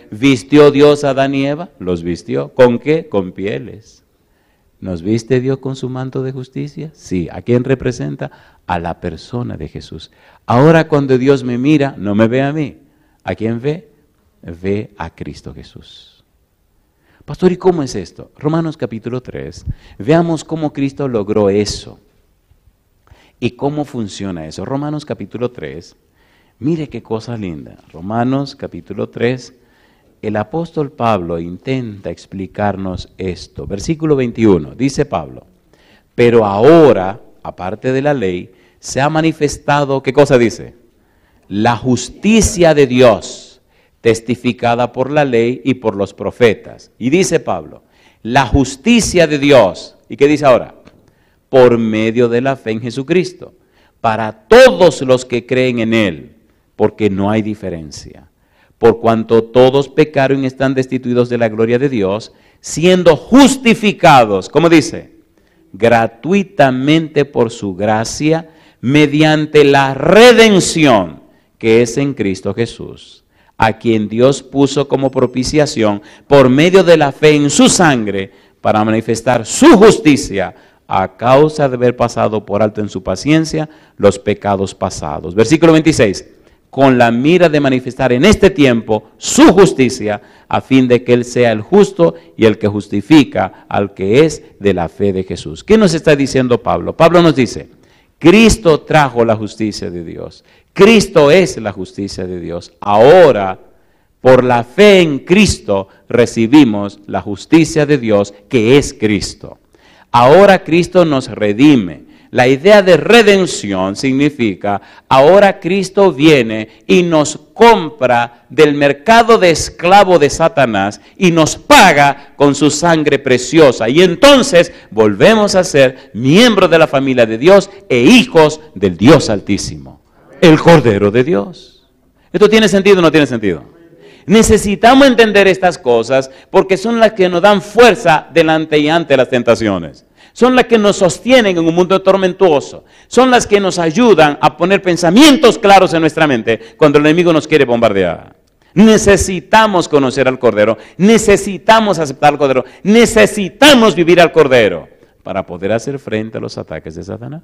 ¿Vistió Dios a Adán y Eva? Los vistió. ¿Con qué? Con pieles. ¿Nos viste Dios con su manto de justicia? Sí. ¿A quién representa? A la persona de Jesús. Ahora cuando Dios me mira, no me ve a mí. ¿A quién ve? Ve a Cristo Jesús. Pastor, ¿y cómo es esto? Romanos capítulo 3. Veamos cómo Cristo logró eso. ¿Y cómo funciona eso? Romanos capítulo 3. Mire qué cosa linda. Romanos capítulo 3. El apóstol Pablo intenta explicarnos esto. Versículo 21. Dice Pablo, pero ahora, aparte de la ley, se ha manifestado, ¿qué cosa dice? La justicia de Dios, testificada por la ley y por los profetas. Y dice Pablo, la justicia de Dios, ¿y qué dice ahora? Por medio de la fe en Jesucristo, para todos los que creen en Él, porque no hay diferencia. Por cuanto todos pecaron y están destituidos de la gloria de Dios, siendo justificados, ¿cómo dice? gratuitamente por su gracia, mediante la redención que es en Cristo Jesús, a quien Dios puso como propiciación por medio de la fe en su sangre para manifestar su justicia a causa de haber pasado por alto en su paciencia los pecados pasados. Versículo 26. Con la mira de manifestar en este tiempo su justicia, a fin de que Él sea el justo y el que justifica al que es de la fe de Jesús. ¿Qué nos está diciendo Pablo? Pablo nos dice, Cristo trajo la justicia de Dios. Cristo es la justicia de Dios. Ahora, por la fe en Cristo, recibimos la justicia de Dios, que es Cristo. Ahora Cristo nos redime. La idea de redención significa, ahora Cristo viene y nos compra del mercado de esclavo de Satanás y nos paga con su sangre preciosa. Y entonces volvemos a ser miembros de la familia de Dios e hijos del Dios Altísimo, el Cordero de Dios. ¿Esto tiene sentido o no tiene sentido? Necesitamos entender estas cosas porque son las que nos dan fuerza delante y ante las tentaciones. Son las que nos sostienen en un mundo tormentoso. Son las que nos ayudan a poner pensamientos claros en nuestra mente cuando el enemigo nos quiere bombardear. Necesitamos conocer al Cordero. Necesitamos aceptar al Cordero. Necesitamos vivir al Cordero para poder hacer frente a los ataques de Satanás.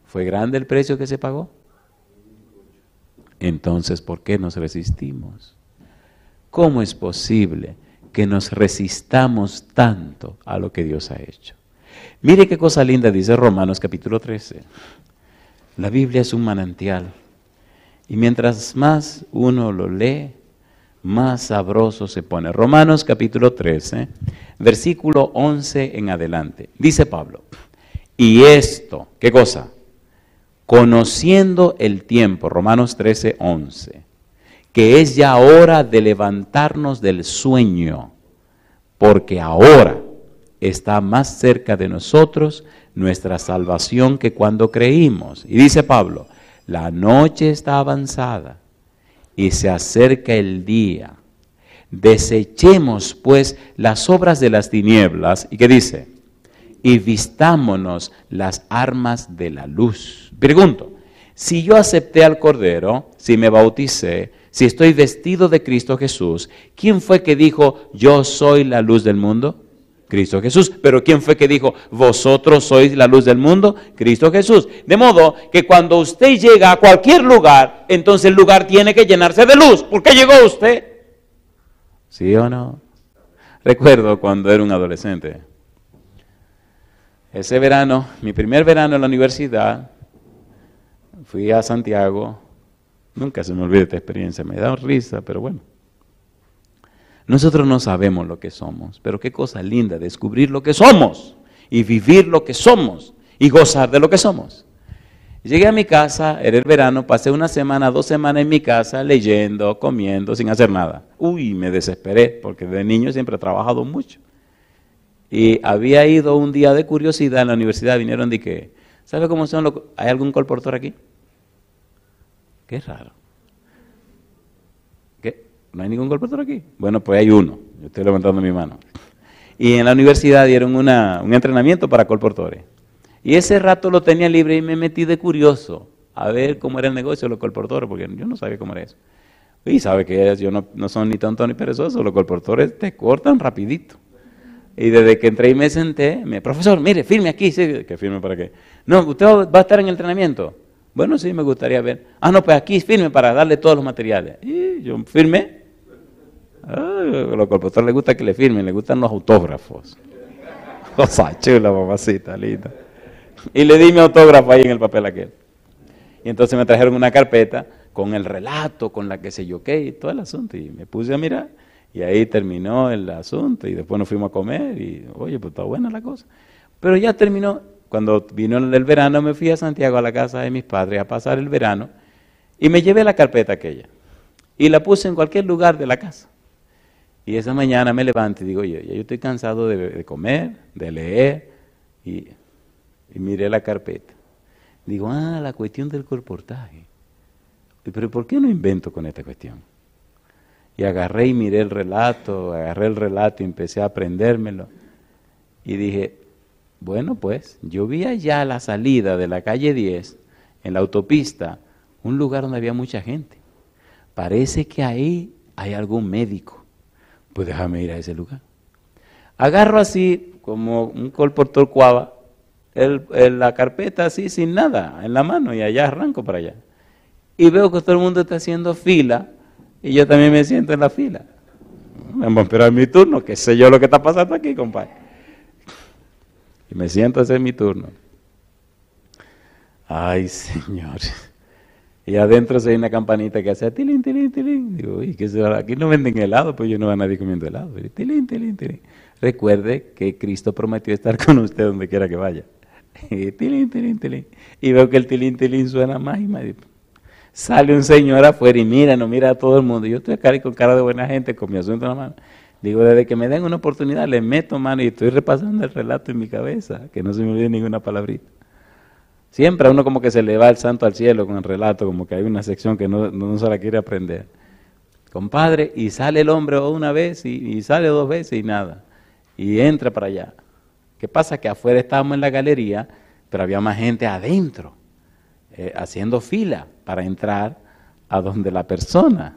¿Fue grande el precio que se pagó? Entonces, ¿por qué nos resistimos? ¿Cómo es posible que nos resistamos tanto a lo que Dios ha hecho? Mire qué cosa linda dice Romanos capítulo 13. La Biblia es un manantial. Y mientras más uno lo lee, más sabroso se pone. Romanos capítulo 13, versículo 11 en adelante. Dice Pablo, y esto, ¿qué cosa? Conociendo el tiempo, Romanos 13, 11, que es ya hora de levantarnos del sueño, porque ahora está más cerca de nosotros nuestra salvación que cuando creímos. Y dice Pablo, la noche está avanzada y se acerca el día. Desechemos pues las obras de las tinieblas. ¿Y qué dice? Y vistámonos las armas de la luz. Pregunto, si yo acepté al Cordero, si me bauticé, si estoy vestido de Cristo Jesús, ¿quién fue que dijo, yo soy la luz del mundo? Cristo Jesús. Pero ¿quién fue que dijo, vosotros sois la luz del mundo? Cristo Jesús. De modo que cuando usted llega a cualquier lugar, entonces el lugar tiene que llenarse de luz. ¿Por qué llegó usted? ¿Sí o no? Recuerdo cuando era un adolescente. Ese verano, mi primer verano en la universidad, fui a Santiago. Nunca se me olvida esta experiencia, me da risa, pero bueno. Nosotros no sabemos lo que somos, pero qué cosa linda descubrir lo que somos y vivir lo que somos y gozar de lo que somos. Llegué a mi casa, era el verano, pasé una semana, 2 semanas en mi casa leyendo, comiendo, sin hacer nada. Uy, me desesperé porque de niño siempre he trabajado mucho. Y había ido un día de curiosidad en la universidad, vinieron de que, ¿sabe cómo son los? ¿Hay algún colportor aquí? Qué raro. ¿Qué? ¿No hay ningún colportor aquí? Bueno, pues hay uno, yo estoy levantando mi mano. Y en la universidad dieron un entrenamiento para colportores. Y ese rato lo tenía libre y me metí de curioso a ver cómo era el negocio de los colportores, porque yo no sabía cómo era eso. Y sabe que yo no son ni tontos ni perezosos, los colportores te cortan rapidito. Y desde que entré y me senté, profesor, mire, firme aquí. Sí, ¿que firme para qué? No, ¿usted va a estar en el entrenamiento? Bueno, sí, me gustaría ver. Ah, no, pues aquí firme para darle todos los materiales. Y yo firmé. A los colportores les gusta que le firmen, les gustan los autógrafos. Cosa chula, mamacita, linda. Y le di mi autógrafo ahí en el papel aquel. Y entonces me trajeron una carpeta con el relato, con la que se yo qué y todo el asunto. Y me puse a mirar. Y ahí terminó el asunto y después nos fuimos a comer y, oye, pues está buena la cosa. Pero ya terminó, cuando vino el verano me fui a Santiago a la casa de mis padres a pasar el verano y me llevé la carpeta aquella y la puse en cualquier lugar de la casa. Y esa mañana me levanto y digo, oye, ya yo estoy cansado de comer, de leer y miré la carpeta. Digo, la cuestión del colportaje. Pero ¿por qué no invento con esta cuestión? Y agarré y miré el relato, y empecé a aprendérmelo. Y dije, Bueno, pues yo vi allá a la salida de la calle 10, en la autopista, un lugar donde había mucha gente. Parece que ahí hay algún médico. Pues déjame ir a ese lugar. Agarro así, como un colportor cuava, la carpeta así sin nada en la mano y allá arranco para allá. Y veo que todo el mundo está haciendo fila y yo también me siento en la fila. Vamos a esperar mi turno, que sé yo lo que está pasando aquí, compadre. Y me siento a hacer mi turno. Ay, Señor. Y adentro se hay una campanita que hace tilín, tilín, tilín. Digo, ¿y qué será? Aquí no venden helado, pues yo no veo a nadie comiendo helado. Tilín, tilín, tilín. Recuerde que Cristo prometió estar con usted donde quiera que vaya. Tilín, tilín, tilín. Y veo que el tilín, tilín suena más y más. Sale un señor afuera y mira, no mira a todo el mundo. Yo estoy acá con cara de buena gente, con mi asunto en la mano. Digo, desde que me den una oportunidad, le meto mano y estoy repasando el relato en mi cabeza, que no se me olvide ninguna palabrita. Siempre a uno como que se le va el santo al cielo con el relato, como que hay una sección que no se la quiere aprender. Compadre, y sale el hombre una vez y sale dos veces y nada. Y entra para allá. ¿Qué pasa? Que afuera estábamos en la galería, pero había más gente adentro, haciendo fila para entrar a donde la persona.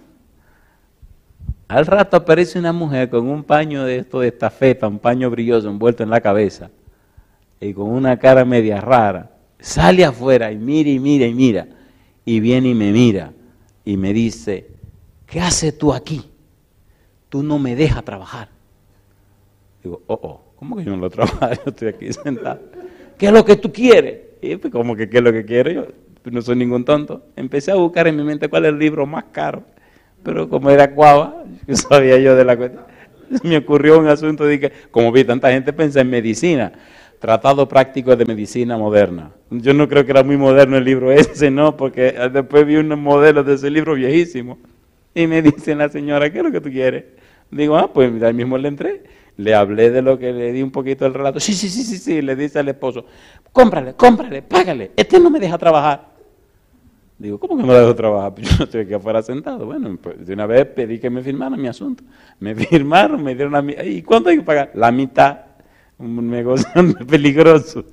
Al rato aparece una mujer con un paño de esto de estafeta, un paño brilloso envuelto en la cabeza, y con una cara media rara. Sale afuera y mira y mira y mira, y viene y me mira, y me dice, ¿qué haces tú aquí? Tú no me dejas trabajar. Digo, ¿cómo que yo no lo trabajo? Yo estoy aquí sentado. ¿Qué es lo que tú quieres? Y pues, ¿cómo que qué es lo que quiero? Yo no soy ningún tonto. Empecé a buscar en mi mente cuál es el libro más caro, pero como era cuava, sabía yo de la cuestión. Me ocurrió un asunto de que, como vi tanta gente, pensé en medicina. Tratado práctico de medicina moderna. Yo no creo que era muy moderno el libro ese, ¿no? Porque después vi unos modelos de ese libro viejísimo. Y me dice la señora, ¿qué es lo que tú quieres? Digo, pues ahí mismo le entré. Le hablé de lo que le di un poquito del relato. Sí. Le dice al esposo, cómprale, págale. Este no me deja trabajar. Digo, ¿cómo que no me dejo trabajar? Pues yo no estoy aquí afuera sentado. Bueno, pues de una vez pedí que me firmaran mi asunto. Me firmaron, me dieron la mitad. ¿Y cuánto hay que pagar? La mitad. Un negocio peligroso.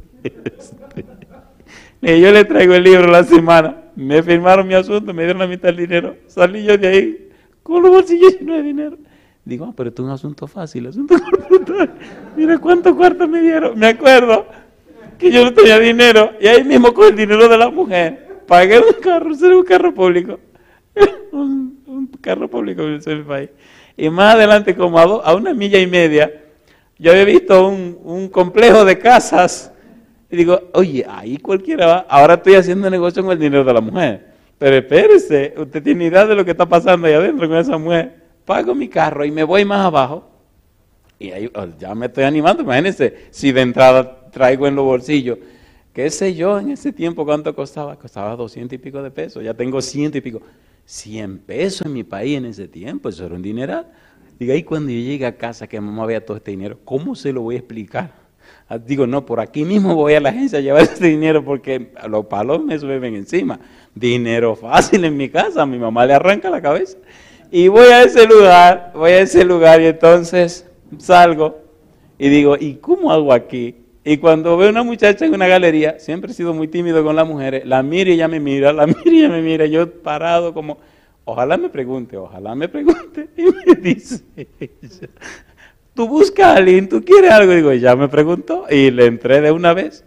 Y yo le traigo el libro la semana, me firmaron mi asunto, me dieron la mitad del dinero, salí yo de ahí con los bolsillos llenos de dinero. Digo, pero esto es un asunto fácil, asunto complicado. Mira cuántos cuartos me dieron. Me acuerdo que yo no tenía dinero y ahí mismo con el dinero de la mujer pagué un carro, era un carro público, un carro público en el país. Y más adelante, como a 1,5 millas, yo había visto un complejo de casas y digo, oye, ahí cualquiera va. Ahora estoy haciendo negocio con el dinero de la mujer. Pero espérese, usted tiene idea de lo que está pasando ahí adentro con esa mujer. Pago mi carro y me voy más abajo. Y ahí ya me estoy animando. Imagínense, si de entrada traigo en los bolsillos, qué sé yo, en ese tiempo cuánto costaba. Costaba 200 y pico de pesos. Ya tengo 100 y pico. 100 pesos en mi país en ese tiempo, eso era un dineral. Digo, ahí cuando yo llegue a casa, que mamá vea todo este dinero, ¿cómo se lo voy a explicar? Digo, no, por aquí mismo voy a la agencia a llevar este dinero porque los palos me suben encima. Dinero fácil en mi casa, a mi mamá le arranca la cabeza. Y voy a ese lugar y entonces salgo y digo, ¿y cómo hago aquí? Y cuando veo una muchacha en una galería, siempre he sido muy tímido con las mujeres, la miro y ella me mira, yo parado como... Ojalá me pregunte, y me dice, tú buscas a alguien, tú quieres algo, digo, ya me preguntó, y le entré de una vez,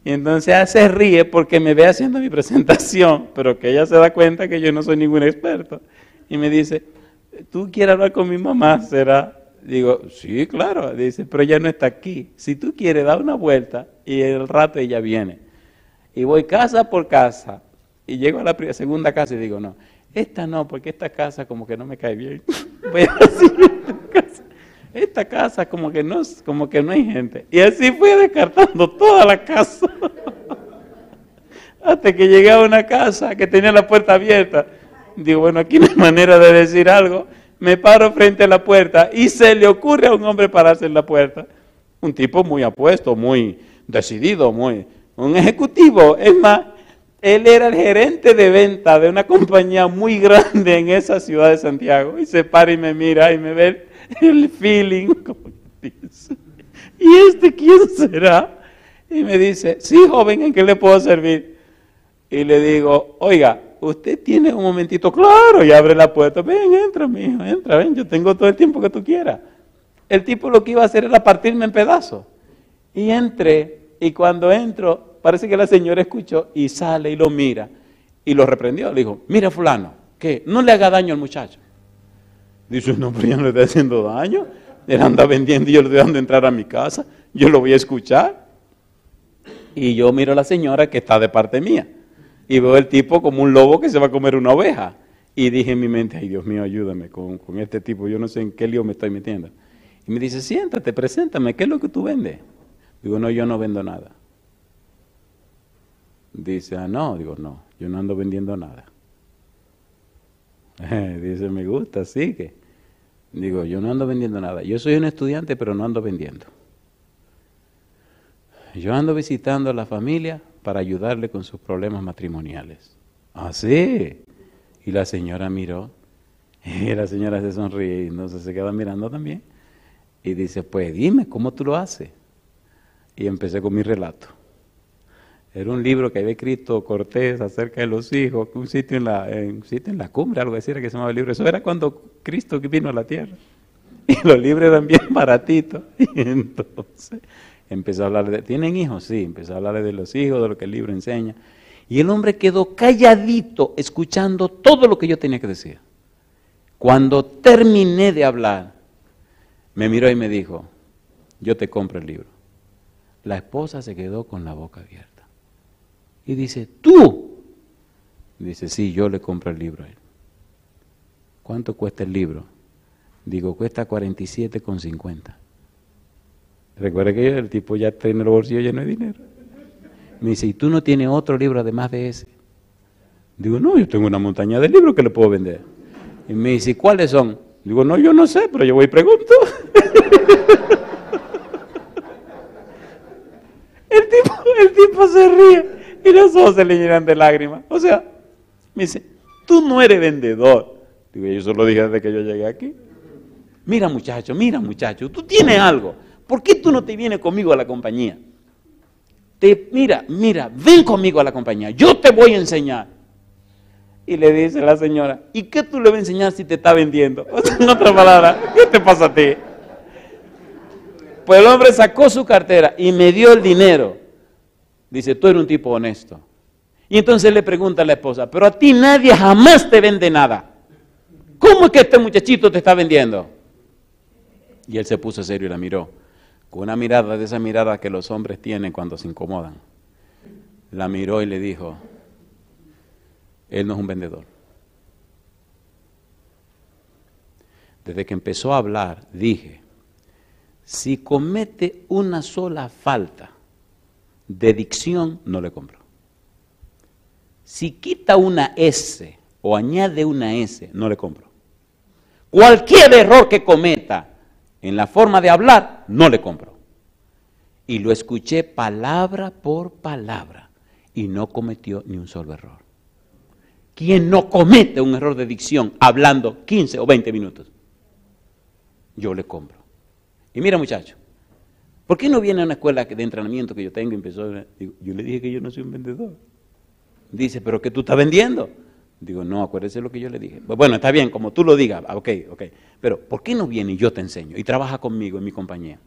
y entonces ella se ríe porque me ve haciendo mi presentación, pero que ella se da cuenta que yo no soy ningún experto, y me dice, ¿tú quieres hablar con mi mamá, será? Digo, sí, claro, dice, pero ella no está aquí, si tú quieres, da una vuelta, y el rato ella viene, y voy casa por casa, y llego a la segunda casa y digo, no, esta no, porque esta casa como que no me cae bien. Voy a la siguiente casa. Esta casa como que no hay gente. Y así fui descartando toda la casa. Hasta que llegué a una casa que tenía la puerta abierta. Digo, bueno, aquí no hay manera de decir algo. Me paro frente a la puerta y se le ocurre a un hombre pararse en la puerta. Un tipo muy apuesto, muy decidido, un ejecutivo. Es más, él era el gerente de venta de una compañía muy grande en esa ciudad de Santiago. Y se para y me mira y me ve el feeling. Como que dice, ¿y este quién será? Y me dice, sí, joven, ¿en qué le puedo servir? Y le digo, oiga, usted tiene un momentito, claro, y abre la puerta. Ven, entra, mijo, entra, ven, yo tengo todo el tiempo que tú quieras. El tipo lo que iba a hacer era partirme en pedazos. Y entré, y cuando entro, parece que la señora escuchó y sale y lo mira. Y lo reprendió, le dijo, mira fulano, ¿qué? No le haga daño al muchacho. Dice, no, pero yo no le estoy haciendo daño. Él anda vendiendo y yo le estoy dando entrar a mi casa. Yo lo voy a escuchar. Y yo miro a la señora que está de parte mía. Y veo el tipo como un lobo que se va a comer una oveja. Y dije en mi mente, ay Dios mío, ayúdame con este tipo. Yo no sé en qué lío me estoy metiendo. Y me dice, siéntate, preséntame, ¿qué es lo que tú vendes? Digo, no, yo no vendo nada. Dice, no, digo, no, yo no ando vendiendo nada. Dice, me gusta, sigue. Digo, yo no ando vendiendo nada. Yo soy un estudiante, pero no ando vendiendo. Yo ando visitando a la familia para ayudarle con sus problemas matrimoniales. ¿Ah, sí? Y la señora miró, y la señora se sonríe, y entonces se queda mirando también. Y dice, pues dime, ¿cómo tú lo haces? Y empecé con mi relato. Era un libro que había escrito Cortés acerca de los hijos, un sitio en la cumbre, algo así era que se llamaba el libro. Eso era cuando Cristo vino a la tierra. Y los libros eran bien baratitos. Y entonces empezó a hablar de, ¿tienen hijos? Sí, empezó a hablar de los hijos, de lo que el libro enseña. Y el hombre quedó calladito, escuchando todo lo que yo tenía que decir. Cuando terminé de hablar, me miró y me dijo, yo te compro el libro. La esposa se quedó con la boca abierta. Y dice, ¿tú? Dice, sí, yo le compro el libro a él. ¿Cuánto cuesta el libro? Digo, cuesta 47,50. Recuerda que el tipo ya tiene los bolsillos llenos de dinero. Me dice, ¿y tú no tienes otro libro además de ese? Digo, no, yo tengo una montaña de libros que le puedo vender. Y me dice, ¿cuáles son? Digo, no, yo no sé, pero yo voy y pregunto. El tipo se ríe y los ojos se le llenan de lágrimas. O sea, me dice, tú no eres vendedor. Digo, yo solo dije desde que yo llegué aquí. Mira muchacho, tú tienes algo. ¿Por qué tú no te vienes conmigo a la compañía? Mira, ven conmigo a la compañía, yo te voy a enseñar. Y le dice la señora, ¿y qué tú le vas a enseñar si te está vendiendo? O sea, en otra palabra, ¿qué te pasa a ti? Pues el hombre sacó su cartera y me dio el dinero. Dice, tú eres un tipo honesto. Y entonces le pregunta a la esposa, pero a ti nadie jamás te vende nada. ¿Cómo es que este muchachito te está vendiendo? Y él se puso serio y la miró, con una mirada de esa mirada que los hombres tienen cuando se incomodan. La miró y le dijo, él no es un vendedor. Desde que empezó a hablar, dije, si comete una sola falta de dicción, no le compro. Si quita una S o añade una S, no le compro. Cualquier error que cometa en la forma de hablar, no le compro. Y lo escuché palabra por palabra y no cometió ni un solo error. ¿Quién no comete un error de dicción hablando 15 o 20 minutos? Yo le compro. Y mira muchacho, ¿por qué no viene a una escuela de entrenamiento que yo tengo y empezó? Digo, yo le dije que yo no soy un vendedor. Dice, ¿pero qué tú estás vendiendo? Digo, no, acuérdese lo que yo le dije. Bueno, está bien, como tú lo digas, ok. Pero, ¿por qué no viene y yo te enseño? Y trabaja conmigo en mi compañía.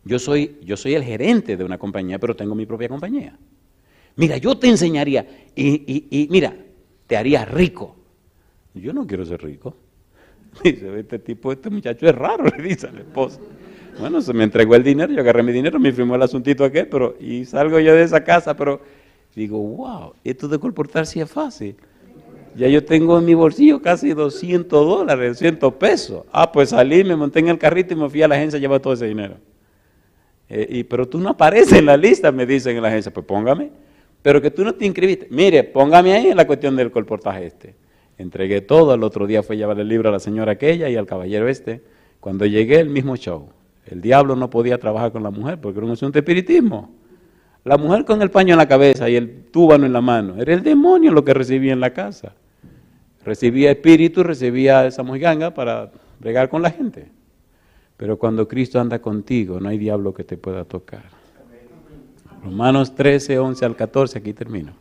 Yo soy el gerente de una compañía, pero tengo mi propia compañía. Mira, yo te enseñaría y mira, te haría rico. Yo no quiero ser rico. Dice, este muchacho es raro, le dice a la esposa. Bueno, se me entregó el dinero, yo agarré mi dinero, me firmó el asuntito aquel, y salgo yo de esa casa, pero digo, wow, esto de comportarse es fácil. Ya yo tengo en mi bolsillo casi $200, $200 pesos. Pues salí, me monté en el carrito y me fui a la agencia a llevar todo ese dinero. Pero tú no apareces en la lista, me dicen en la agencia, pues póngame. Pero que tú no te inscribiste. Mire, póngame ahí en la cuestión del colportaje este. Entregué todo, al otro día fue a llevar el libro a la señora aquella y al caballero este. Cuando llegué, el mismo show. El diablo no podía trabajar con la mujer porque era un asunto de espiritismo. La mujer con el paño en la cabeza y el túbano en la mano. Era el demonio lo que recibía en la casa. Recibía espíritu, recibía esa mojiganga para bregar con la gente. Pero cuando Cristo anda contigo, no hay diablo que te pueda tocar. Romanos 13, 11 al 14, aquí termino.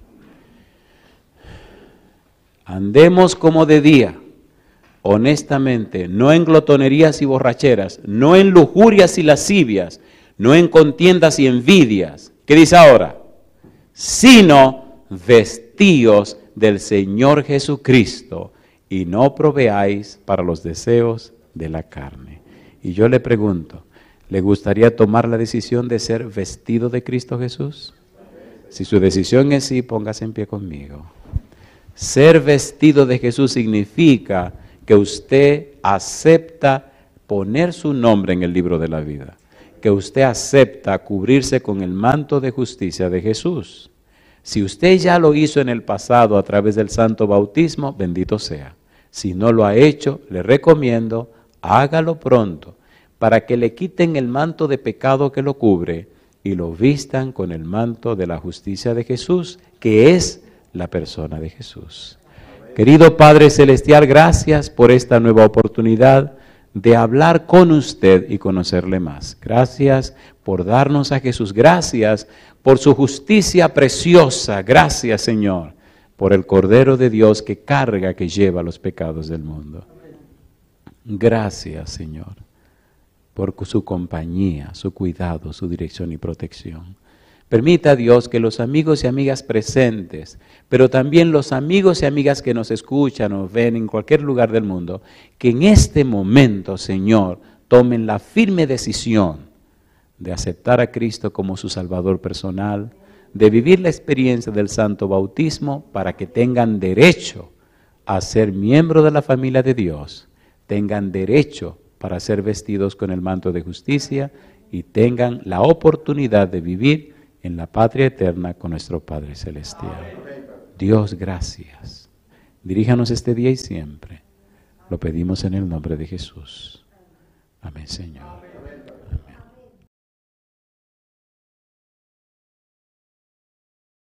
Andemos como de día, honestamente, no en glotonerías y borracheras, no en lujurias y lascivias, no en contiendas y envidias. ¿Qué dice ahora? Sino vestíos del Señor Jesucristo y no proveáis para los deseos de la carne. Y yo le pregunto, ¿le gustaría tomar la decisión de ser vestido de Cristo Jesús? Si su decisión es sí, póngase en pie conmigo. Ser vestido de Jesús significa que usted acepta poner su nombre en el libro de la vida, que usted acepta cubrirse con el manto de justicia de Jesús. Si usted ya lo hizo en el pasado a través del santo bautismo, bendito sea. Si no lo ha hecho, le recomiendo, hágalo pronto, para que le quiten el manto de pecado que lo cubre y lo vistan con el manto de la justicia de Jesús, que es la persona de Jesús. Querido Padre Celestial, gracias por esta nueva oportunidad de hablar con usted y conocerle más. Gracias por darnos a Jesús. Gracias por su justicia preciosa. Gracias, Señor, por el Cordero de Dios que carga, que lleva los pecados del mundo. Gracias, Señor, por su compañía, su cuidado, su dirección y protección. Permita, Dios, que los amigos y amigas presentes, pero también los amigos y amigas que nos escuchan o ven en cualquier lugar del mundo, que en este momento, Señor, tomen la firme decisión de aceptar a Cristo como su Salvador personal, de vivir la experiencia del santo bautismo para que tengan derecho a ser miembro de la familia de Dios, tengan derecho para ser vestidos con el manto de justicia y tengan la oportunidad de vivir en la patria eterna con nuestro Padre Celestial. Dios, gracias. Diríjanos este día y siempre. Lo pedimos en el nombre de Jesús. Amén, Señor.